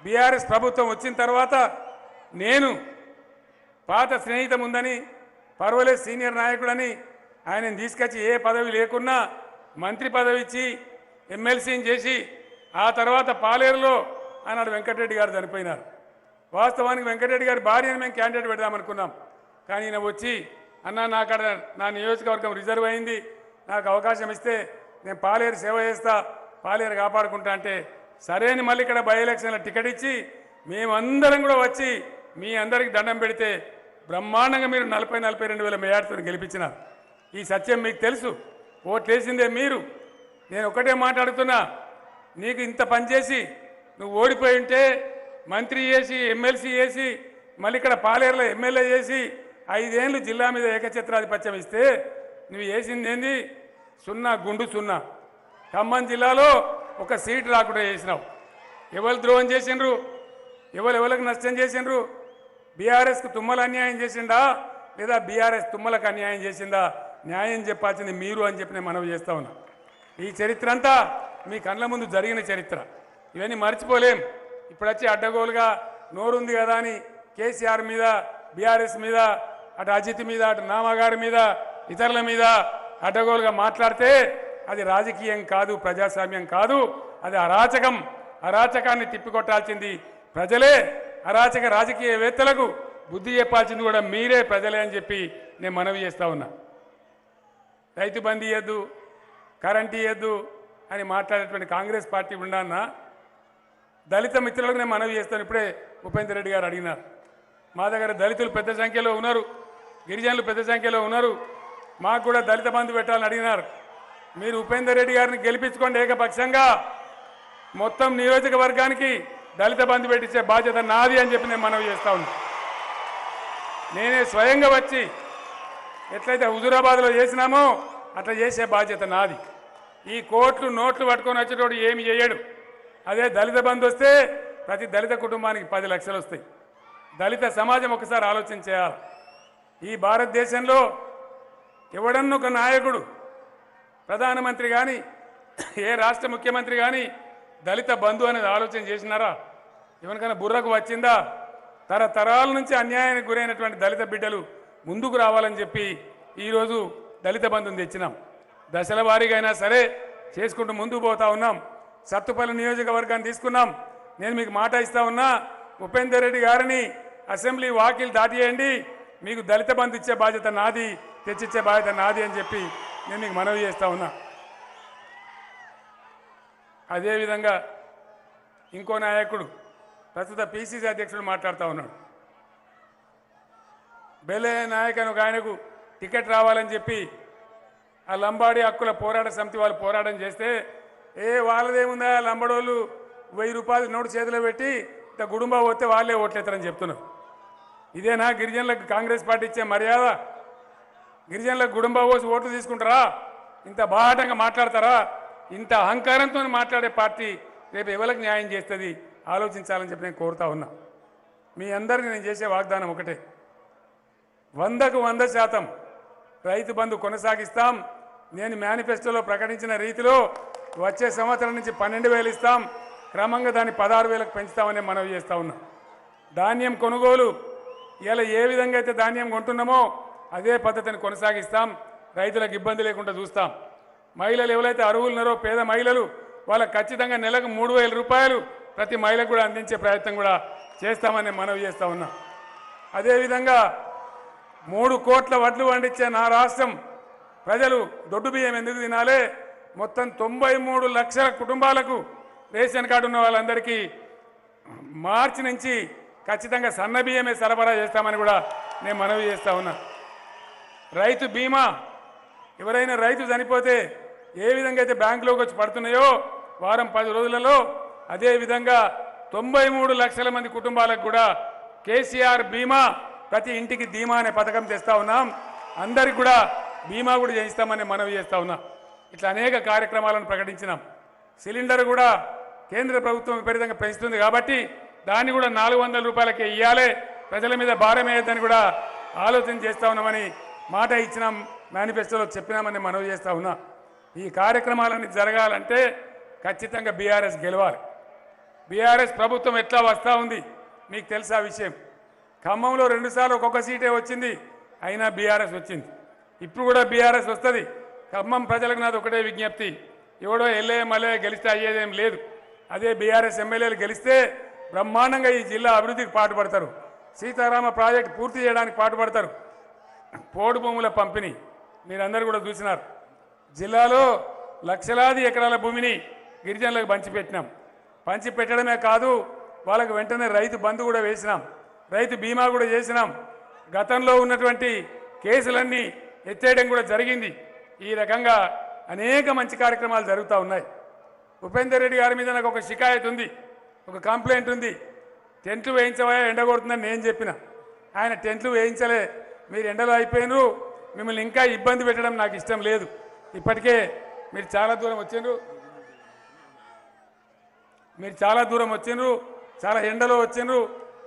Speaker 12: బీఆర్ఎస్ ప్రభుత్వం వచ్చిన తర్వాత నేను పాత స్నేహితం ఉందని, పర్వాలేదు సీనియర్ నాయకుడని ఆయనను తీసుకొచ్చి ఏ పదవి లేకున్నా మంత్రి పదవి ఇచ్చి ఎమ్మెల్సీని చేసి ఆ తర్వాత పాలేరులో ఆనాడు వెంకటరెడ్డి గారు చనిపోయినారు. వాస్తవానికి వెంకటరెడ్డి గారి భార్యను మేము క్యాండిడేట్ పెడదామనుకున్నాం. కానీ ఈయన వచ్చి అన్న నాకడ నా నియోజకవర్గం రిజర్వ్ అయింది, నాకు అవకాశం ఇస్తే నేను పాలేరు సేవ చేస్తా, పాలేరు కాపాడుకుంటా అంటే సరే అని మళ్ళీ ఇక్కడ బై ఎలక్షన్లో టికెట్ ఇచ్చి మేమందరం కూడా వచ్చి మీ అందరికి దండం పెడితే బ్రహ్మాండంగా మీరు 40-42 వేల మేయార్తో గెలిపించినారు. ఈ సత్యం మీకు తెలుసు, ఓట్లేసిందే మీరు. నేను ఒకటే మాట్లాడుతున్నా, నీకు ఇంత పనిచేసి నువ్వు ఓడిపోయి ఉంటే మంత్రి చేసి ఎమ్మెల్సీ చేసి మళ్ళీ ఇక్కడ పాలేరులో ఎమ్మెల్యే చేసి 5 ఏళ్ళు జిల్లా మీద ఏకఛత్రాధిపత్యం ఇస్తే నువ్వు చేసింది ఏంది? 0 గుండు 0. ఖమ్మం జిల్లాలో ఒక సీటు రాకుండా చేసినావు. ఎవరు ద్రోహం చేసిండ్రు? ఎవరికి నష్టం చేసిండ్రు? బీఆర్ఎస్కు తుమ్మల అన్యాయం చేసిండా లేదా బీఆర్ఎస్ తుమ్మలకు అన్యాయం చేసిందా? న్యాయం చెప్పాల్సింది మీరు అని చెప్పి నేను మనవి చేస్తా ఉన్నా. ఈ చరిత్ర అంతా మీ కళ్ళ ముందు జరిగిన చరిత్ర, ఇవన్నీ మర్చిపోలేం. ఇప్పుడు వచ్చి అడ్డగోలుగా నోరుంది కదా అని కేసీఆర్ మీద, బీఆర్ఎస్ మీద, అటు అజిత్ మీద, అటు నామగారి మీద, ఇతరుల మీద అడ్డగోలుగా మాట్లాడితే అది రాజకీయం కాదు, ప్రజాస్వామ్యం కాదు, అది అరాచకం. అరాచకాన్ని తిప్పికొట్టాల్సింది ప్రజలే. అరాచక రాజకీయవేత్తలకు బుద్ధి చెప్పాల్సింది కూడా మీరే, ప్రజలే అని చెప్పి నేను మనవి చేస్తా ఉన్నా. రైతు బంధు ఇవ్వద్దు, కరెంట్ ఇవ్వద్దు అని మాట్లాడేటువంటి కాంగ్రెస్ పార్టీ ఉండన్నా దళిత మిత్రులకు నేను మనవి చేస్తాను. ఇప్పుడే ఉపేందర్ రెడ్డి గారు అడిగినారు. మా దగ్గర దళితులు పెద్ద సంఖ్యలో ఉన్నారు, గిరిజనులు పెద్ద సంఖ్యలో ఉన్నారు, మాకు కూడా దళిత బంధు పెట్టాలని అడిగినారు. మీరు ఉపేందర్ రెడ్డి గారిని గెలిపించుకోండి ఏకపక్షంగా, మొత్తం నియోజకవర్గానికి దళిత బంధు పెట్టించే బాధ్యత నాది అని చెప్పి నేను మనవి చేస్తా ఉన్నా. నేనే స్వయంగా వచ్చి ఎట్లయితే హుజూరాబాద్లో చేసినామో అట్లా చేసే బాధ్యత నాది. ఈ కోట్లు నోట్లు పట్టుకొని వచ్చేటోడు ఏమి చేయడు. అదే దళిత బంధు వస్తే ప్రతి దళిత కుటుంబానికి 10 లక్షలు వస్తాయి. దళిత సమాజం ఒకసారి ఆలోచన చేయాలి. ఈ భారతదేశంలో ఎవడన్నా ఒక నాయకుడు, ప్రధానమంత్రి కానీ ఏ రాష్ట్ర ముఖ్యమంత్రి కానీ దళిత బంధు అనేది ఆలోచన చేసినారా? ఎవరికైనా బుర్రకు వచ్చిందా? తరతరాల నుంచి అన్యాయానికి గురైనటువంటి దళిత బిడ్డలు ముందుకు రావాలని చెప్పి ఈరోజు దళిత బంధుని తెచ్చినాం. దశల వారీగా అయినా సరే చేసుకుంటూ ముందుకు పోతా ఉన్నాం. సత్తుపల్లి నియోజకవర్గాన్ని తీసుకున్నాం. నేను మీకు మాట ఇస్తా ఉన్నా, ఉపేందర్ రెడ్డి గారిని అసెంబ్లీ వాకిలు దాటియండి, మీకు దళిత బంధు ఇచ్చే బాధ్యత నాది, తెచ్చిచ్చే బాధ్యత నాది అని చెప్పి నేను మీకు మనవి చేస్తా ఉన్నా. అదేవిధంగా ఇంకో నాయకుడు ప్రస్తుత పిసిసి అధ్యక్షుడు మాట్లాడుతూ ఉన్నాడు. బెల్లే నాయక్ అని ఒక ఆయనకు టికెట్ రావాలని చెప్పి ఆ లంబాడి హక్కుల పోరాట సమితి వాళ్ళు పోరాటం చేస్తే వాళ్ళదేముందా, లంబడోళ్ళు 1000 రూపాయలు నోటు చేతిలో పెట్టి ఇంత గుడుంబా పోతే వాళ్ళే ఓట్లేస్తారని చెప్తున్నారు. ఇదేనా గిరిజనులకు కాంగ్రెస్ పార్టీ ఇచ్చే మర్యాద? గిరిజనులకు గుడుంబా పోసి ఓట్లు తీసుకుంటారా? ఇంత బాహాటంగా మాట్లాడతారా? ఇంత అహంకారంతో మాట్లాడే పార్టీ రేపు ఎవరికి న్యాయం చేస్తుంది? ఆలోచించాలని చెప్పి నేను కోరుతా ఉన్నా. మీ అందరికీ నేను చేసే వాగ్దానం ఒకటే, 100కు 100% రైతు బంధు కొనసాగిస్తాం. నేను మేనిఫెస్టోలో ప్రకటించిన రీతిలో వచ్చే సంవత్సరం నుంచి 12,000 ఇస్తాం. క్రమంగా దాన్ని 16,000కు పెంచుతామని మనవి చేస్తా ఉన్నాం. ధాన్యం కొనుగోలు ఇలా ఏ విధంగా అయితే ధాన్యం కొంటున్నామో అదే పద్ధతిని కొనసాగిస్తాం. రైతులకు ఇబ్బంది లేకుండా చూస్తాం. మహిళలు ఎవరైతే అర్హులు ఉన్నారో పేద మహిళలు వాళ్ళకి ఖచ్చితంగా నెలకు 3,000 రూపాయలు ప్రతి మహిళకు కూడా అందించే ప్రయత్నం కూడా చేస్తామని మనవి చేస్తా ఉన్నాం. అదేవిధంగా 3 కోట్ల వడ్లు పండించే నా రాష్ట్రం ప్రజలు దొడ్డు బియ్యం ఎందుకు తినాలి? మొత్తం 93 లక్షల కుటుంబాలకు రేషన్ కార్డు ఉన్న వాళ్ళందరికీ మార్చి నుంచి ఖచ్చితంగా సన్న బియ్యమే సరఫరా చేస్తామని కూడా నేను మనవి చేస్తా ఉన్నా. రైతు బీమా ఎవరైనా రైతు చనిపోతే ఏ విధంగా అయితే బ్యాంకులోకి వచ్చి పడుతున్నాయో వారం 10 రోజులలో అదేవిధంగా 93 లక్షల మంది కుటుంబాలకు కూడా కేసీఆర్ బీమా ప్రతి ఇంటికి ధీమా అనే పథకం తెస్తా ఉన్నాం. అందరికి కూడా బీమా కూడా చేయిస్తామని మనవి చేస్తా ఉన్నా. ఇట్లా అనేక కార్యక్రమాలను ప్రకటించినాం. సిలిండర్ కూడా కేంద్ర ప్రభుత్వం విపరీతంగా పెంచుతుంది కాబట్టి దాన్ని కూడా 400 రూపాయలకే ఇవ్వాలి, ప్రజల మీద భారం వేయద్దని కూడా ఆలోచన చేస్తా ఉన్నామని మాట ఇచ్చినాం. మేనిఫెస్టోలో చెప్పినామని మనవి చేస్తా ఉన్నా. ఈ కార్యక్రమాలన్నీ జరగాలంటే ఖచ్చితంగా బీఆర్ఎస్ గెలవాలి. బీఆర్ఎస్ ప్రభుత్వం ఎట్లా వస్తూ ఉంది మీకు తెలుసా విషయం. ఖమ్మంలో 2 సార్లు ఒక్కొక్క సీటే వచ్చింది, అయినా బీఆర్ఎస్ వచ్చింది. ఇప్పుడు కూడా బీఆర్ఎస్ వస్తుంది. ఖమ్మం ప్రజలకు నాది ఒకటే విజ్ఞప్తి, ఎవడో మళ్ళీ గెలిస్తే అయ్యేదేం లేదు. అదే బీఆర్ఎస్ ఎమ్మెల్యేలు గెలిస్తే బ్రహ్మాండంగా ఈ జిల్లా అభివృద్ధికి పాటుపడతారు. సీతారామ ప్రాజెక్టు పూర్తి చేయడానికి పాటుపడతారు. పోడు భూముల పంపిణీ మీరందరూ కూడా చూసినారు. జిల్లాలో లక్షలాది ఎకరాల భూమిని గిరిజనులకు పంచిపెట్టినాం. పంచిపెట్టడమే కాదు, వాళ్ళకు వెంటనే రైతు బంధు కూడా వేసినాం, రైతు బీమా కూడా చేసినాం. గతంలో ఉన్నటువంటి కేసులన్నీ ఎత్తేయడం కూడా జరిగింది. ఈ రకంగా అనేక మంచి కార్యక్రమాలు జరుగుతూ ఉన్నాయి. ఉపేందర్ రెడ్డి గారి మీద నాకు ఒక షికాయత్ ఉంది, ఒక కంప్లైంట్ ఉంది. టెంట్లు వేయించవా ఎండ కొడుతుందని నేను చెప్పిన, ఆయన టెంట్లు వేయించలే. మీరు ఎండలో అయిపోయినారు, మిమ్మల్ని ఇంకా ఇబ్బంది పెట్టడం నాకు ఇష్టం లేదు. ఇప్పటికే మీరు చాలా దూరం వచ్చిండ్రు, చాలా ఎండలో వచ్చిండ్రు.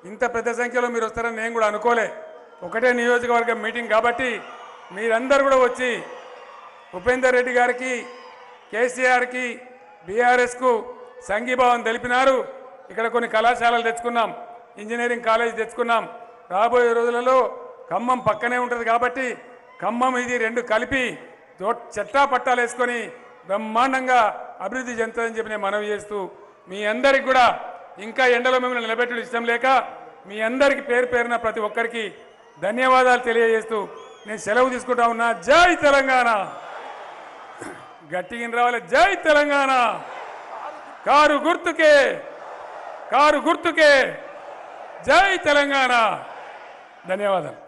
Speaker 12: ఇంత పెద్ద సంఖ్యలో మీరు వస్తారని నేను కూడా అనుకోలే. ఒకటే నియోజకవర్గం మీటింగ్ కాబట్టి మీరందరూ కూడా వచ్చి ఉపేందర్ రెడ్డి గారికి, కేసీఆర్కి, బీఆర్ఎస్కు సంఘీభావం తెలిపినారు. ఇక్కడ కొన్ని కళాశాలలు తెచ్చుకున్నాం, ఇంజనీరింగ్ కాలేజ్ తెచ్చుకున్నాం. రాబోయే రోజులలో ఖమ్మం పక్కనే ఉంటుంది కాబట్టి ఖమ్మం ఇది 2 కలిపి చెట్టా పట్టాలు వేసుకొని బ్రహ్మాండంగా అభివృద్ధి చెందుతుందని చెప్పి నేను మనవి చేస్తూ, మీ అందరికి కూడా ఇంకా ఎండలో మిమ్మల్ని నిలబెట్టడం ఇష్టం లేక మీ అందరికీ పేరు పేరున ప్రతి ఒక్కరికి ధన్యవాదాలు తెలియజేస్తూ నేను సెలవు తీసుకుంటా ఉన్నా. జై తెలంగాణ, గట్టిగా రావాలి. జై తెలంగాణ, కారు గుర్తుకే, జై తెలంగాణ. ధన్యవాదాలు.